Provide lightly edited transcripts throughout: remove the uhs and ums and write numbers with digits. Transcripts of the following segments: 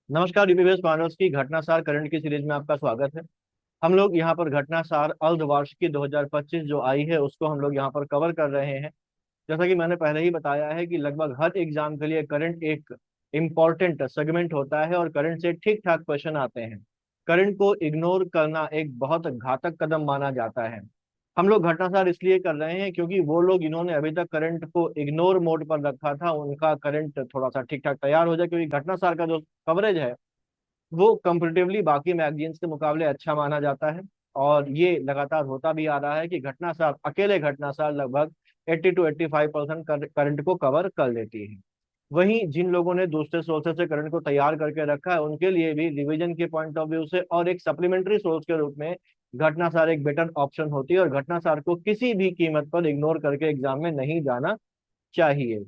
नमस्कार, यूपीएस मानव की घटनासार करंट की सीरीज में आपका स्वागत है। हम लोग यहाँ पर घटनासार अर्धवार्षिकी 2025 जो आई है उसको हम लोग यहाँ पर कवर कर रहे हैं। जैसा कि मैंने पहले ही बताया है कि लगभग हर एग्जाम के लिए करंट एक इम्पॉर्टेंट सेगमेंट होता है और करंट से ठीक ठाक क्वेश्चन आते हैं। करंट को इग्नोर करना एक बहुत घातक कदम माना जाता है। हम लोग घटनासार इसलिए कर रहे हैं क्योंकि वो लोग इन्होंने अभी तक करंट को इग्नोर मोड पर रखा था, उनका करंट थोड़ा सा ठीक ठाक तैयार हो जाए, क्योंकि घटनासार का जो कवरेज है वो कंपेरेटिवली बाकी मैगजीन्स के मुकाबले अच्छा माना जाता है। और ये लगातार होता भी आ रहा है कि घटनासार, अकेले घटनासार लगभग 80 to 85% करंट को कवर कर लेती है। वहीं जिन लोगों ने दूसरे सोर्सेज से करंट को तैयार करके रखा है उनके लिए भी रिवीजन के पॉइंट ऑफ व्यू से और एक सप्लीमेंट्री सोर्स के रूप में घटनासार एक बेटर ऑप्शन होती है, और घटनासार को किसी भी कीमत पर इग्नोर करके एग्जाम में नहीं जाना चाहिए।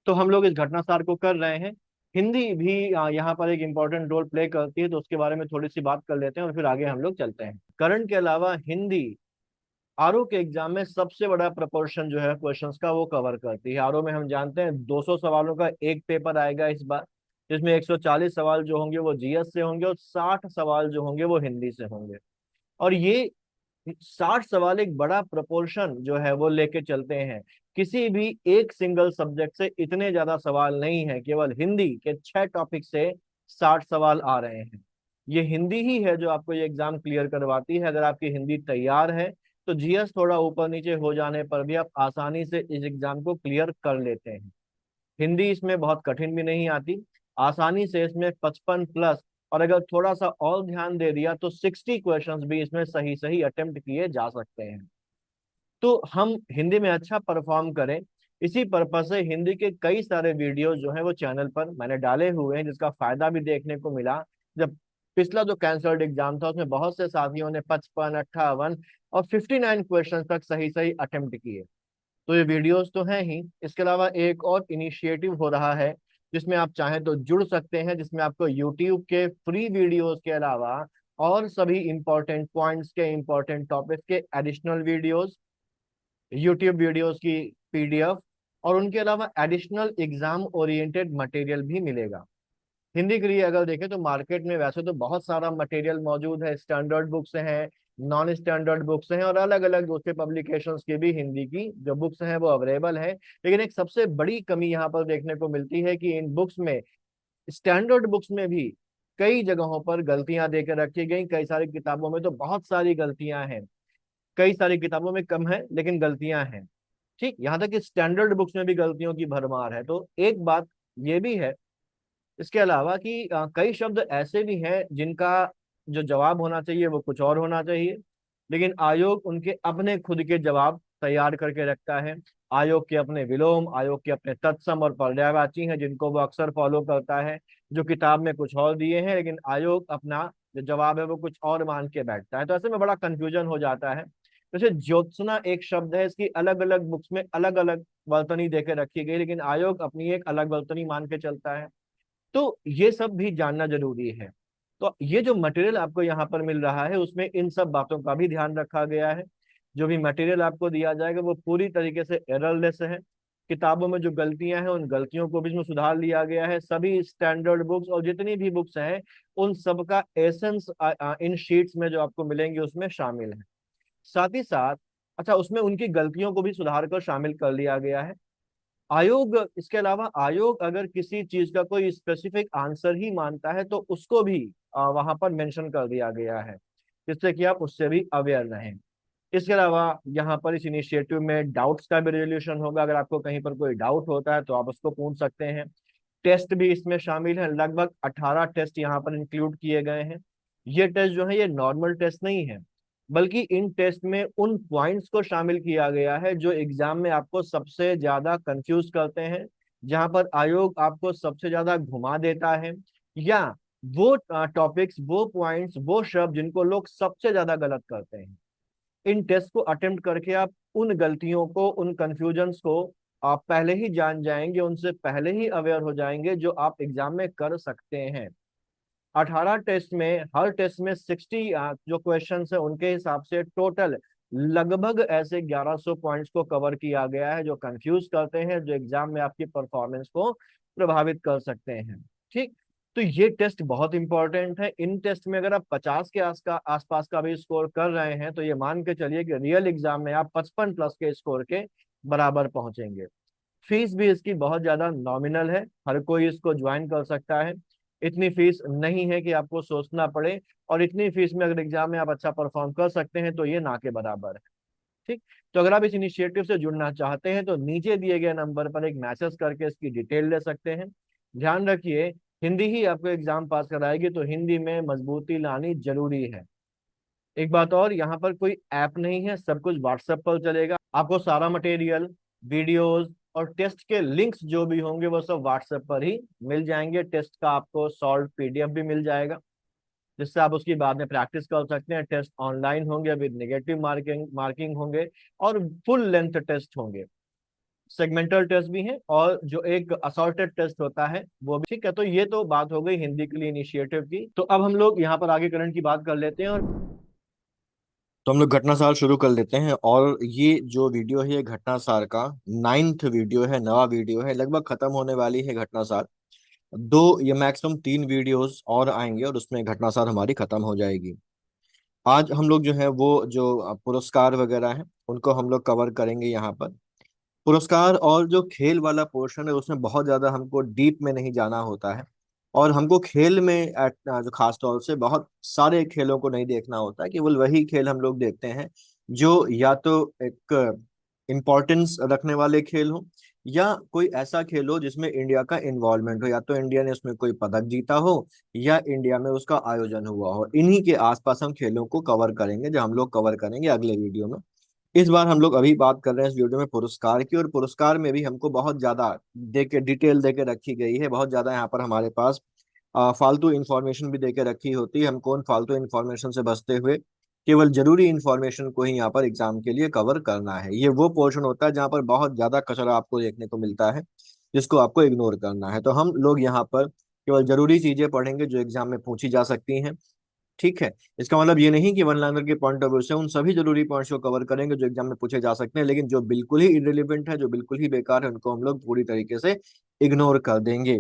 तो हम लोग इस घटनासार को कर रहे हैं। हिंदी भी यहाँ पर एक इम्पोर्टेंट रोल प्ले करती है, तो उसके बारे में थोड़ी सी बात कर लेते हैं और फिर आगे हम लोग चलते हैं। करंट के अलावा हिंदी आरओ के एग्जाम में सबसे बड़ा प्रोपोर्शन जो है क्वेश्चंस का वो कवर करती है। आरओ में हम जानते हैं 200 सवालों का एक पेपर आएगा इस बार, जिसमें 140 सवाल जो होंगे वो जीएस से होंगे और 60 सवाल जो होंगे वो हिंदी से होंगे। और ये 60 सवाल एक बड़ा प्रोपोर्शन जो है वो लेके चलते हैं। किसी भी एक सिंगल सब्जेक्ट से इतने ज्यादा सवाल नहीं है, केवल हिंदी के 6 टॉपिक से 60 सवाल आ रहे हैं। ये हिंदी ही है जो आपको ये एग्जाम क्लियर करवाती है। अगर आपकी हिंदी तैयार है तो जीएस थोड़ा ऊपर नीचे हो जाने पर भी आप आसानी से इस एग्जाम को क्लियर कर लेते हैं। हिंदी इसमें बहुत कठिन भी नहीं आती, आसानी से इसमें 55 प्लस, और अगर थोड़ा सा और ध्यान दे दिया तो 60 क्वेश्चंस भी इसमें सही सही अटेम्प्ट किए जा सकते हैं। तो हम हिंदी में अच्छा परफॉर्म करें, इसी पर्पज से हिंदी के कई सारे वीडियोस जो है वो चैनल पर मैंने डाले हुए हैं, जिसका फायदा भी देखने को मिला। जब पिछला जो कैंसल्ड एग्जाम था उसमें बहुत से साथियों ने 55, 58 और 59 क्वेश्चन तक सही सही अटेम्प्ट किए। तो ये वीडियोस तो हैं ही, इसके अलावा एक और इनिशिएटिव हो रहा है जिसमें आप चाहें तो जुड़ सकते हैं, जिसमें आपको यूट्यूब के फ्री वीडियोस के अलावा और सभी इंपॉर्टेंट पॉइंट्स के, इंपॉर्टेंट टॉपिक्स के एडिशनल वीडियोस, यूट्यूब वीडियोस की पीडीएफ और उनके अलावा एडिशनल एग्जाम ओरिएंटेड मटेरियल भी मिलेगा। हिंदी के लिए अगर देखें तो मार्केट में वैसे तो बहुत सारा मटेरियल मौजूद है, स्टैंडर्ड बुक्स हैं, नॉन स्टैंडर्ड बुक्स हैं और अलग अलग दूसरे पब्लिकेशंस की भी हिंदी की जो बुक्स हैं वो अवेलेबल है। लेकिन एक सबसे बड़ी कमी यहाँ पर देखने को मिलती है कि इन बुक्स में, स्टैंडर्ड बुक्स में भी कई जगहों पर गलतियां देकर रखी गई। कई सारी किताबों में तो बहुत सारी गलतियां हैं, कई सारी किताबों में कम है लेकिन गलतियां हैं। ठीक, यहाँ तक कि स्टैंडर्ड बुक्स में भी गलतियों की भरमार है। तो एक बात ये भी है इसके अलावा कि कई शब्द ऐसे भी हैं जिनका जो जवाब होना चाहिए वो कुछ और होना चाहिए, लेकिन आयोग उनके अपने खुद के जवाब तैयार करके रखता है। आयोग के अपने विलोम, आयोग के अपने तत्सम और पर्यायवाची हैं जिनको वो अक्सर फॉलो करता है, जो किताब में कुछ और दिए हैं लेकिन आयोग अपना जो जवाब है वो कुछ और मान के बैठता है। तो ऐसे में बड़ा कंफ्यूजन हो जाता है। जैसे ज्योत्सना एक शब्द है, इसकी अलग अलग बुक्स में अलग अलग वर्तनी देके रखी गई, लेकिन आयोग अपनी एक अलग वर्तनी मान के चलता है। तो ये सब भी जानना जरूरी है। तो ये जो मटेरियल आपको यहाँ पर मिल रहा है उसमें इन सब बातों का भी ध्यान रखा गया है। जो भी मटेरियल आपको दिया जाएगा वो पूरी तरीके से एररलेस है। किताबों में जो गलतियां हैं उन गलतियों को भी इसमें सुधार लिया गया है। सभी स्टैंडर्ड बुक्स और जितनी भी बुक्स हैं उन सब का एसेंस इन शीट्स में जो आपको मिलेंगे उसमें शामिल है। साथ ही साथ, अच्छा, उसमें उनकी गलतियों को भी सुधार कर शामिल कर लिया गया है। आयोग, इसके अलावा आयोग अगर किसी चीज का कोई स्पेसिफिक आंसर ही मानता है तो उसको भी वहां पर मेंशन कर दिया गया है, जिससे कि आप उससे भी अवेयर रहें। इसके अलावा यहाँ पर इस इनिशिएटिव में डाउट्स का भी रेजोल्यूशन होगा। अगर आपको कहीं पर कोई डाउट होता है तो आप उसको पूछ सकते हैं। टेस्ट भी इसमें शामिल है, लगभग 18 टेस्ट यहाँ पर इंक्लूड किए गए हैं। ये टेस्ट जो है ये नॉर्मल टेस्ट नहीं है, बल्कि इन टेस्ट में उन पॉइंट्स को शामिल किया गया है जो एग्जाम में आपको सबसे ज्यादा कंफ्यूज करते हैं, जहां पर आयोग आपको सबसे ज्यादा घुमा देता है, या वो टॉपिक्स, वो पॉइंट्स, वो शब्द जिनको लोग सबसे ज्यादा गलत करते हैं। इन टेस्ट को अटेम्प्ट करके आप उन गलतियों को, उन कंफ्यूजन्स को आप पहले ही जान जाएंगे, उनसे पहले ही अवेयर हो जाएंगे, जो आप एग्जाम में कर सकते हैं। 18 टेस्ट में, हर टेस्ट में 60 जो क्वेश्चन है उनके हिसाब से टोटल लगभग ऐसे 1100 पॉइंट्स को कवर किया गया है जो कंफ्यूज करते हैं, जो एग्जाम में आपकी परफॉर्मेंस को प्रभावित कर सकते हैं। ठीक, तो ये टेस्ट बहुत इंपॉर्टेंट है। इन टेस्ट में अगर आप 50 के आसपास का भी स्कोर कर रहे हैं तो ये मान के चलिए कि रियल एग्जाम में आप 55 प्लस के स्कोर के बराबर पहुंचेंगे। फीस भी इसकी बहुत ज्यादा नॉमिनल है, हर कोई इसको ज्वाइन कर सकता है। इतनी फीस नहीं है कि आपको सोचना पड़े, और इतनी फीस में अगर एग्जाम में आप अच्छा परफॉर्म कर सकते हैं तो ये ना के बराबर है। ठीक। तो अगर आप इस इनिशिएटिव से जुड़ना चाहते हैं तो नीचे दिए गए नंबर पर एक मैसेज करके इसकी डिटेल ले सकते हैं। ध्यान रखिए, हिंदी ही आपको एग्जाम पास कराएगी, तो हिंदी में मजबूती लानी जरूरी है। एक बात और, यहाँ पर कोई ऐप नहीं है, सब कुछ व्हाट्सएप पर चलेगा। आपको सारा मटेरियल, वीडियोस और टेस्ट के लिंक्स जो भी होंगे वो सब व्हाट्सएप पर ही मिल जाएंगे। टेस्ट का आपको सॉल्व पीडीएफ भी मिल जाएगा, जिससे आप उसकी बाद में प्रैक्टिस कर सकते हैं। टेस्ट ऑनलाइन होंगे, विद नेगेटिव मार्किंग मार्किंग होंगे, और फुल लेंथ टेस्ट होंगे। सेगमेंटल टेस्ट भी हैं, और जो एक असॉर्टेड टेस्ट होता है वो भी। ठीक है, तो ये तो बात हो गई हिंदी के लिए इनिशिएटिव की। तो अब हम लोग यहाँ पर आगे करंट की बात कर लेते हैं, और तो हम लोग घटना सार शुरू कर लेते हैं। और ये जो वीडियो है ये घटना सार का 9th वीडियो है, नवा वीडियो है, लगभग खत्म होने वाली है घटना सार। दो या मैक्सिमम 3 वीडियोस और आएंगे और उसमें घटना सार हमारी खत्म हो जाएगी। आज हम लोग जो है वो जो पुरस्कार वगैरह हैं उनको हम लोग कवर करेंगे यहाँ पर। पुरस्कार और जो खेल वाला पोर्शन है उसमें बहुत ज्यादा हमको डीप में नहीं जाना होता है। और हमको खेल में जो खास तौर से बहुत सारे खेलों को नहीं देखना होता है, केवल वही खेल हम लोग देखते हैं जो या तो एक इम्पोर्टेंस रखने वाले खेल हो, या कोई ऐसा खेल हो जिसमें इंडिया का इन्वॉल्वमेंट हो, या तो इंडिया ने उसमें कोई पदक जीता हो या इंडिया में उसका आयोजन हुआ हो। इन्हीं के आसपास हम खेलों को कवर करेंगे, जो हम लोग कवर करेंगे अगले वीडियो में। इस बार हम लोग अभी बात कर रहे हैं इस वीडियो में पुरस्कार की, और पुरस्कार में भी हमको बहुत ज्यादा डिटेल दे के रखी गई है। बहुत ज्यादा यहाँ पर हमारे पास फालतू इंफॉर्मेशन भी दे के रखी होती है। हमको उन फालतू इंफॉर्मेशन से बचते हुए केवल जरूरी इंफॉर्मेशन को ही यहाँ पर एग्जाम के लिए कवर करना है। ये वो पोर्शन होता है जहाँ पर बहुत ज्यादा कचरा आपको देखने को मिलता है, जिसको आपको इग्नोर करना है। तो हम लोग यहाँ पर केवल जरूरी चीजें पढ़ेंगे जो एग्जाम में पूछी जा सकती हैं। ठीक है। इसका मतलब ये नहीं कि वन लाइनर के पॉइंट ऑफ व्यू से उन सभी जरूरी पॉइंट्स को कवर करेंगे जो एग्जाम में पूछे जा सकते हैं, लेकिन जो बिल्कुल ही इररिलेवेंट है, जो बिल्कुल ही बेकार है, उनको हम लोग पूरी तरीके से इग्नोर कर देंगे।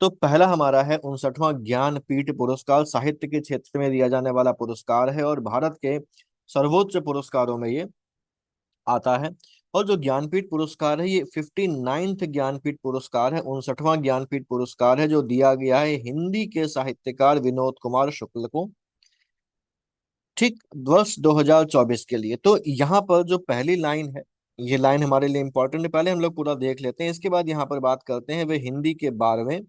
तो पहला हमारा है 59वां ज्ञानपीठ पुरस्कार, साहित्य के क्षेत्र में दिया जाने वाला पुरस्कार है और भारत के सर्वोच्च पुरस्कारों में ये आता है। और जो ज्ञानपीठ पुरस्कार है ये 59th ज्ञानपीठ पुरस्कार है, 59वां ज्ञानपीठ पुरस्कार है, जो दिया गया है हिंदी के साहित्यकार विनोद कुमार शुक्ल को। ठीक, वर्ष 2024 के लिए। तो यहाँ पर जो पहली लाइन है, ये लाइन हमारे लिए इंपॉर्टेंट है, पहले हम लोग पूरा देख लेते हैं, इसके बाद यहाँ पर बात करते हैं। वे हिंदी के 12वें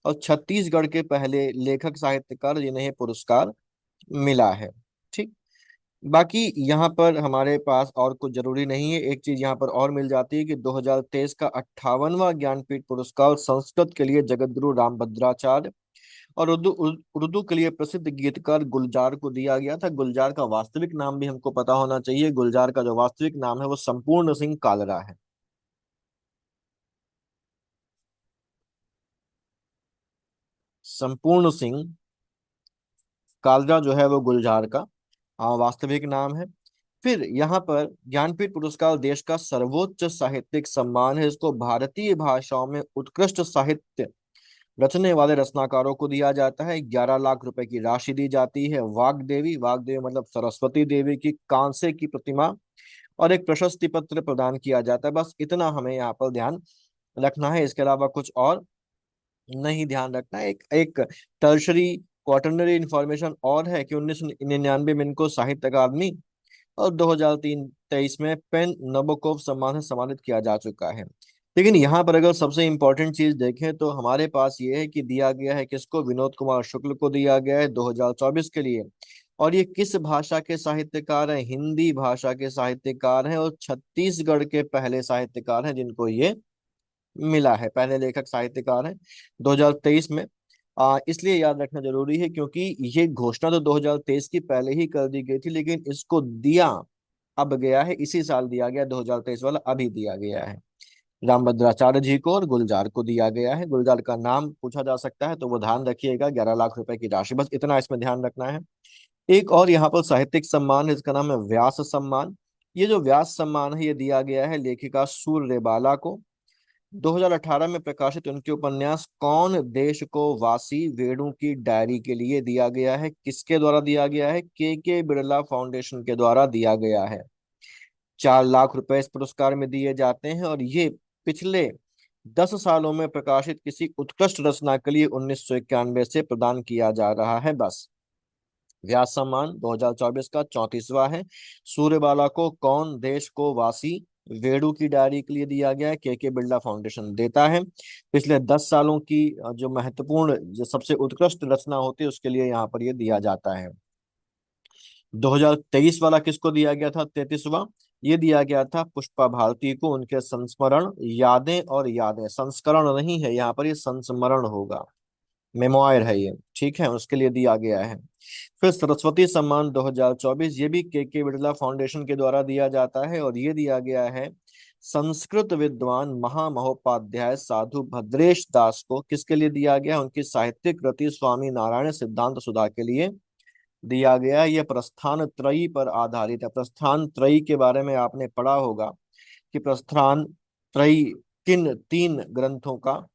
और छत्तीसगढ़ के पहले लेखक साहित्यकार जिन्हें ये पुरस्कार मिला है। ठीक। बाकी यहाँ पर हमारे पास और कुछ जरूरी नहीं है। एक चीज यहाँ पर और मिल जाती है कि 2023 का 58वां ज्ञानपीठ पुरस्कार संस्कृत के लिए जगतगुरु रामभद्राचार्य और उर्दू उर्दू के लिए प्रसिद्ध गीतकार गुलजार को दिया गया था। गुलजार का वास्तविक नाम भी हमको पता होना चाहिए। गुलजार का जो वास्तविक नाम है वो संपूर्ण सिंह कालरा है। संपूर्ण सिंह कालरा जो है वो गुलजार का वास्तविक नाम है। फिर यहाँ पर ज्ञानपीठ पुरस्कार देश का सर्वोच्च साहित्यिक सम्मान है। इसको भारतीय भाषाओं में उत्कृष्ट साहित्य रचने वाले रचनाकारों को दिया जाता है। 11 लाख रुपए की राशि दी जाती है। वाग्देवी, वाग्देवी मतलब सरस्वती देवी की कांसे की प्रतिमा और एक प्रशस्ति पत्र प्रदान किया जाता है। बस इतना हमें यहाँ पर ध्यान रखना है, इसके अलावा कुछ और नहीं ध्यान रखना है। एक एक टर्शरी क्वार्टरनरी इंफॉर्मेशन और है कि 1999 में इनको साहित्य अकादमी और 2023 में पेन नबोकोव सम्मान से सम्मानित किया जा चुका है। लेकिन यहाँ पर अगर सबसे इंपॉर्टेंट चीज देखें तो हमारे पास ये है कि दिया गया है किसको, विनोद कुमार शुक्ल को दिया गया है 2024 के लिए। और ये किस भाषा के साहित्यकार हैं? हिंदी भाषा के साहित्यकार हैं, और छत्तीसगढ़ के पहले साहित्यकार हैं जिनको ये मिला है, पहले लेखक साहित्यकार हैं 2023 में। इसलिए याद रखना जरूरी है क्योंकि ये घोषणा तो 2023 की पहले ही कर दी गई थी, लेकिन इसको दिया अब गया है, इसी साल दिया गया, 2023 वाला अभी दिया गया है। रामभद्राचार्य जी को और गुलजार को दिया गया है। गुलजार का नाम पूछा जा सकता है तो वो ध्यान रखिएगा। 11 लाख रुपए की राशि, बस इतना इसमें ध्यान रखना है। एक और यहाँ पर साहित्यिक सम्मान है, इसका नाम है व्यास सम्मान। ये जो व्यास सम्मान है ये दिया गया है लेखिका सूर्यबाला को। 2018 में प्रकाशित उनके उपन्यास कौन देश को वासी वेणु की डायरी के लिए दिया गया है, किसके द्वारा दिया गया है? के बिरला फाउंडेशन के द्वारा दिया गया है। 4 लाख रुपए इस पुरस्कार में दिए जाते हैं और ये पिछले 10 सालों में प्रकाशित किसी उत्कृष्ट रचना के लिए 1991 से प्रदान किया जा रहा है। बस। व्यास सम्मान 2024 का 34वां है। सूर्यबाला को कौन देश को वासी वेणु की डायरी के लिए दिया गया है? के बिरला फाउंडेशन देता है। पिछले 10 सालों की जो महत्वपूर्ण, जो सबसे उत्कृष्ट रचना होती है, उसके लिए यहाँ पर ये दिया जाता है। 2023 वाला किसको दिया गया था? 33वां। ये दिया गया था पुष्पा भारती को, उनके संस्मरण यादें और यादें, संस्करण नहीं है यहाँ पर, ये संस्मरण होगा, मेमोयर है ये, ठीक है, उसके लिए दिया गया है। फिर सरस्वती सम्मान 2024, ये भी के बिरला फाउंडेशन के द्वारा दिया जाता है और ये दिया गया है संस्कृत विद्वान महामहोपाध्याय साधु भद्रेश दास को। किसके लिए दिया गया? उनकी साहित्यिक कृति स्वामी नारायण सिद्धांत सुधा के लिए दिया गया। यह प्रस्थान त्रयी पर आधारित है। प्रस्थान त्रयी के बारे में आपने पढ़ा होगा कि प्रस्थान त्रयी किन 3 ग्रंथों का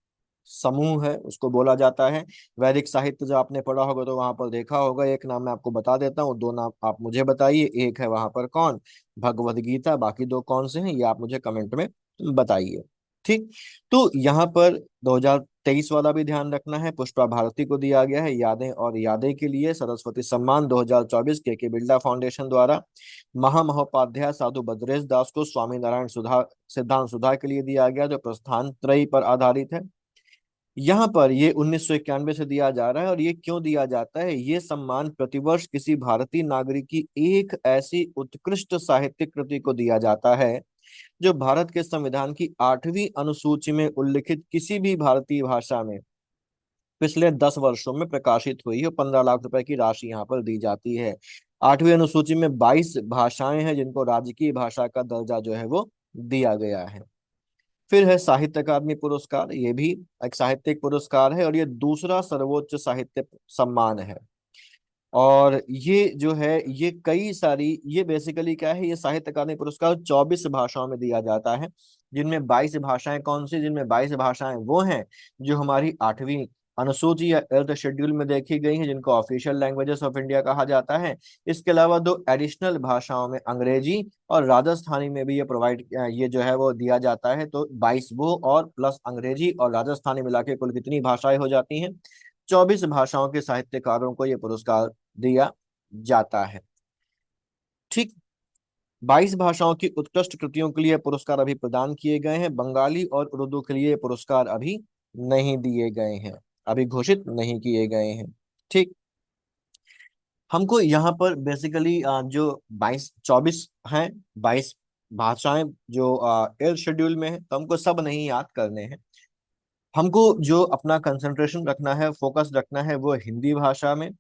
समूह है, उसको बोला जाता है। वैदिक साहित्य जो आपने पढ़ा होगा तो वहां पर देखा होगा, एक नाम मैं आपको बता देता हूँ, 2 नाम आप मुझे बताइए। एक है वहां पर कौन? भगवद गीता। बाकी 2 कौन से हैं ये आप मुझे कमेंट में बताइए। ठीक। तो यहाँ पर 2023 वाला भी ध्यान रखना है। पुष्पा भारती को दिया गया है यादें और यादें के लिए। सरस्वती सम्मान 2024 के बिरला फाउंडेशन द्वारा महामहोपाध्याय साधु भद्रेश दास को स्वामी नारायण सुधा सिद्धांत सुधा के लिए दिया गया, जो प्रस्थान त्रयी पर आधारित है। यहाँ पर ये 1991 से दिया जा रहा है। और ये क्यों दिया जाता है? ये सम्मान प्रतिवर्ष किसी भारतीय नागरिक की एक ऐसी उत्कृष्ट साहित्यिक कृति को दिया जाता है जो भारत के संविधान की 8वीं अनुसूची में उल्लिखित किसी भी भारतीय भाषा में पिछले 10 वर्षों में प्रकाशित हुई है। 15 लाख रुपए की राशि यहाँ पर दी जाती है। 8वीं अनुसूची में 22 भाषाएं हैं जिनको राजकीय भाषा का दर्जा जो है वो दिया गया है। फिर है साहित्य अकादमी पुरस्कार, ये भी एक साहित्यिक पुरस्कार है और ये दूसरा सर्वोच्च साहित्य सम्मान है। और ये जो है ये कई सारी, ये बेसिकली क्या है, ये साहित्य अकादमी पुरस्कार 24 भाषाओं में दिया जाता है, जिनमें 22 भाषाएं कौन सी? जिनमें 22 भाषाएं वो हैं जो हमारी 8वीं अनुसूची या अर्थ शेड्यूल में देखी गई हैं, जिनको ऑफिशियल लैंग्वेजेस ऑफ इंडिया कहा जाता है। इसके अलावा 2 एडिशनल भाषाओं में अंग्रेजी और राजस्थानी में भी ये प्रोवाइड, ये जो है वो दिया जाता है। तो 22 वो और प्लस अंग्रेजी और राजस्थानी मिला के कुल कितनी भाषाएं हो जाती हैं? 24 भाषाओं के साहित्यकारों को ये पुरस्कार दिया जाता है। ठीक। 22 भाषाओं की उत्कृष्ट कृतियों के लिए पुरस्कार अभी प्रदान किए गए हैं। बंगाली और उर्दू के लिए पुरस्कार अभी नहीं दिए गए हैं, अभी घोषित नहीं किए गए हैं। ठीक। हमको यहाँ पर बेसिकली जो 22 24 हैं, 22 भाषाएं जो एल शेड्यूल में है, तो हमको सब नहीं याद करने हैं। हमको जो अपना कंसंट्रेशन रखना है, फोकस रखना है, वो हिंदी भाषा में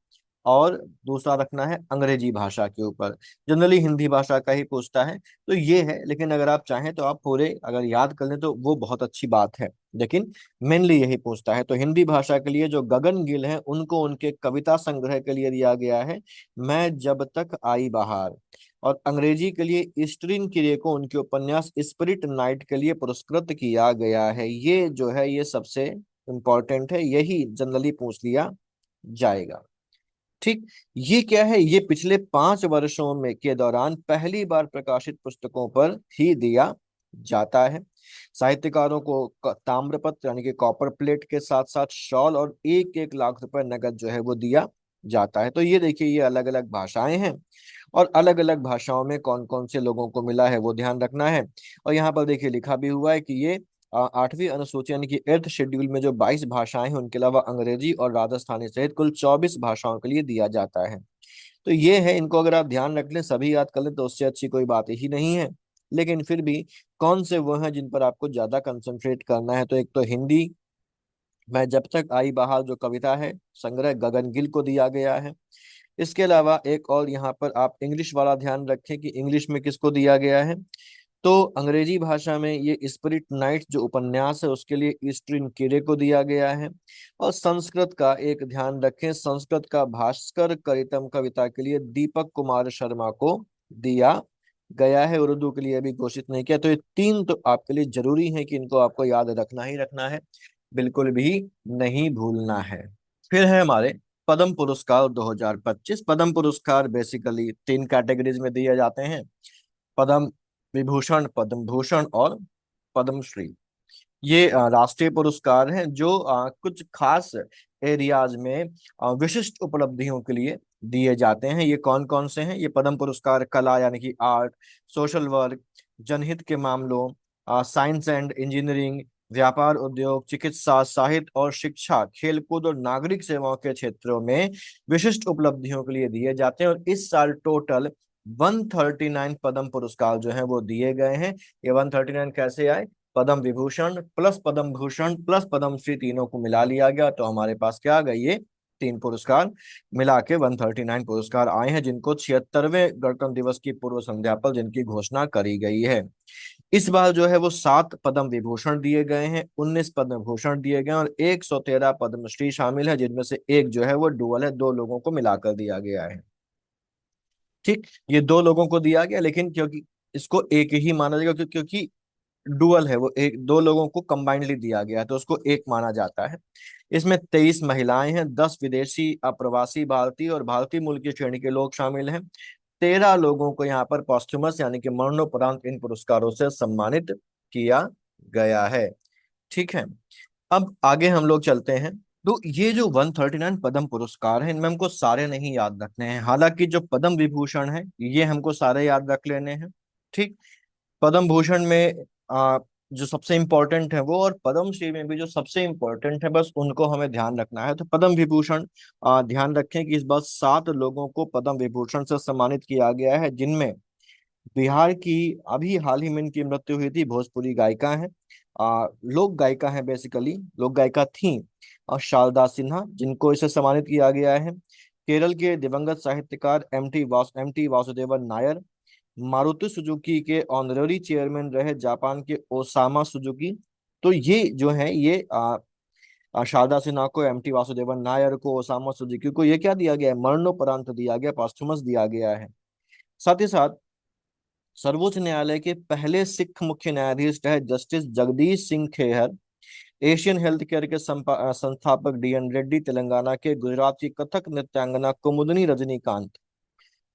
और दूसरा रखना है अंग्रेजी भाषा के ऊपर। जनरली हिंदी भाषा का ही पूछता है तो ये है, लेकिन अगर आप चाहें तो आप पूरे अगर याद कर लें तो वो बहुत अच्छी बात है, लेकिन मेनली यही पूछता है। तो हिंदी भाषा के लिए जो गगन गिल हैं उनको उनके कविता संग्रह के लिए दिया गया है मैं जब तक आई बहार। और अंग्रेजी के लिए ईस्टरिन किरे को उनके उपन्यास स्पिरिट नाइट के लिए पुरस्कृत किया गया है। ये जो है ये सबसे इंपॉर्टेंट है, यही जनरली पूछ लिया जाएगा। ठीक। ये क्या है? ये पिछले 5 वर्षों में के दौरान पहली बार प्रकाशित पुस्तकों पर ही दिया जाता है। साहित्यकारों को ताम्रपत्र यानी कि कॉपर प्लेट के साथ साथ शॉल और 1-1 लाख रुपए नगद जो है वो दिया जाता है। तो ये देखिए, ये अलग अलग भाषाएं हैं और अलग अलग भाषाओं में कौन कौन से लोगों को मिला है वो ध्यान रखना है। और यहाँ पर देखिए लिखा भी हुआ है कि ये 8वीं अनुसूची यानी कि एर्थ शेड्यूल में जो 22 भाषाएं हैं उनके अलावा अंग्रेजी और राजस्थानी सहित कुल 24 भाषाओं के लिए दिया जाता है। तो ये है, इनको अगर आप ध्यान रख लें, सभी याद कर लें, तो उससे अच्छी कोई बात ही नहीं है। लेकिन फिर भी कौन से वो हैं जिन पर आपको ज्यादा कंसंट्रेट करना है? तो एक तो हिंदी मैं जब तक आई बहार जो कविता है संग्रह गगन गिल को दिया गया है। इसके अलावा एक और यहाँ पर आप इंग्लिश वाला ध्यान रखें कि इंग्लिश में किसको दिया गया है। तो अंग्रेजी भाषा में ये स्पिरिट नाइट्स जो उपन्यास है उसके लिए ईस्टरिन किरे को दिया गया है। और संस्कृत का एक ध्यान रखें, संस्कृत का भास्कर करितम कविता के लिए दीपक कुमार शर्मा को दिया गया है, उर्दू के लिए अभी घोषित नहीं किया। तो ये तीन तो आपके लिए जरूरी है कि इनको आपको याद रखना ही रखना है, बिल्कुल भी नहीं भूलना है। फिर है हमारे पद्म पुरस्कार 2025। पद्म पुरस्कार बेसिकली तीन कैटेगरीज में दिए जाते हैं: पद्म विभूषण, पद्म भूषण और पद्मश्री। ये राष्ट्रीय पुरस्कार हैं जो कुछ खास एरियाज में विशिष्ट उपलब्धियों के लिए दिए जाते हैं। ये कौन कौन से हैं? ये पद्म पुरस्कार कला यानी कि आर्ट, सोशल वर्क, जनहित के मामलों, साइंस एंड इंजीनियरिंग, व्यापार उद्योग, चिकित्सा, साहित्य और शिक्षा, खेलकूद और नागरिक सेवाओं के क्षेत्रों में विशिष्ट उपलब्धियों के लिए दिए जाते हैं। और इस साल टोटल 139 पद्म पुरस्कार जो हैं वो दिए गए हैं। ये 139 कैसे आए? पद्म विभूषण प्लस पद्म भूषण प्लस पद्मश्री, तीनों को मिला लिया गया तो हमारे पास क्या आ गए? ये तीन पुरस्कार मिला के 139 पुरस्कार आए हैं, जिनको 76वें गणतंत्र दिवस की पूर्व संध्या पर जिनकी घोषणा करी गई है। इस बार जो है वो 7 पद्म विभूषण दिए गए हैं, 19 पद्म भूषण दिए गए हैं और 113 पद्मश्री शामिल है, जिनमें से एक जो है वो डुअल है, दो लोगों को मिलाकर दिया गया है। ठीक, ये दो लोगों को दिया गया, लेकिन क्योंकि इसको एक ही माना जाएगा, क्योंकि डुअल है, वो एक दो लोगों को कंबाइंडली दिया गया है तो उसको एक माना जाता है। इसमें 23 महिलाएं हैं, 10 विदेशी अप्रवासी भारतीय और भारतीय मूल की श्रेणी के लोग शामिल हैं। 13 लोगों को यहाँ पर पॉस्थुमस यानी कि मरणोपरांत इन पुरस्कारों से सम्मानित किया गया है। ठीक है, अब आगे हम लोग चलते हैं। तो ये जो 139 पद्म पुरस्कार हैं, इनमें हमको सारे नहीं याद रखने हैं। हालांकि जो पद्म विभूषण है ये हमको सारे याद रख लेने हैं। ठीक, पद्म भूषण में जो सबसे इम्पोर्टेंट है वो, और पद्मश्री में भी जो सबसे इम्पोर्टेंट है, बस उनको हमें ध्यान रखना है। तो पद्म विभूषण, ध्यान रखें कि इस बार 7 लोगों को पद्म विभूषण से सम्मानित किया गया है, जिनमें बिहार की अभी हाल ही में इनकी मृत्यु हुई थी, भोजपुरी गायिका हैं, लोक गायिका हैं, बेसिकली लोक गायिका थी, और शारदा सिन्हा, जिनको इसे सम्मानित किया गया है। केरल के दिवंगत साहित्यकार एम टी वासुदेवन नायर, मारुति सुजुकी के ऑनररी चेयरमैन रहे जापान के ओसामा सुजुकी। तो ये जो है ये शारदा सिन्हा को, एम टी वासुदेवन नायर को, ओसामा सुजुकी को ये क्या दिया गया है? मरणोपरांत दिया गया, पास्थुमस दिया गया है। साथ ही साथ सर्वोच्च न्यायालय के पहले सिख मुख्य न्यायाधीश रहे justice Jagdish Singh Khehar, Asian health care के संस्थापक डीएन रेड्डी, तेलंगाना के गुजरात की कथक नृत्यांगना कुमुदनी रजनीकांत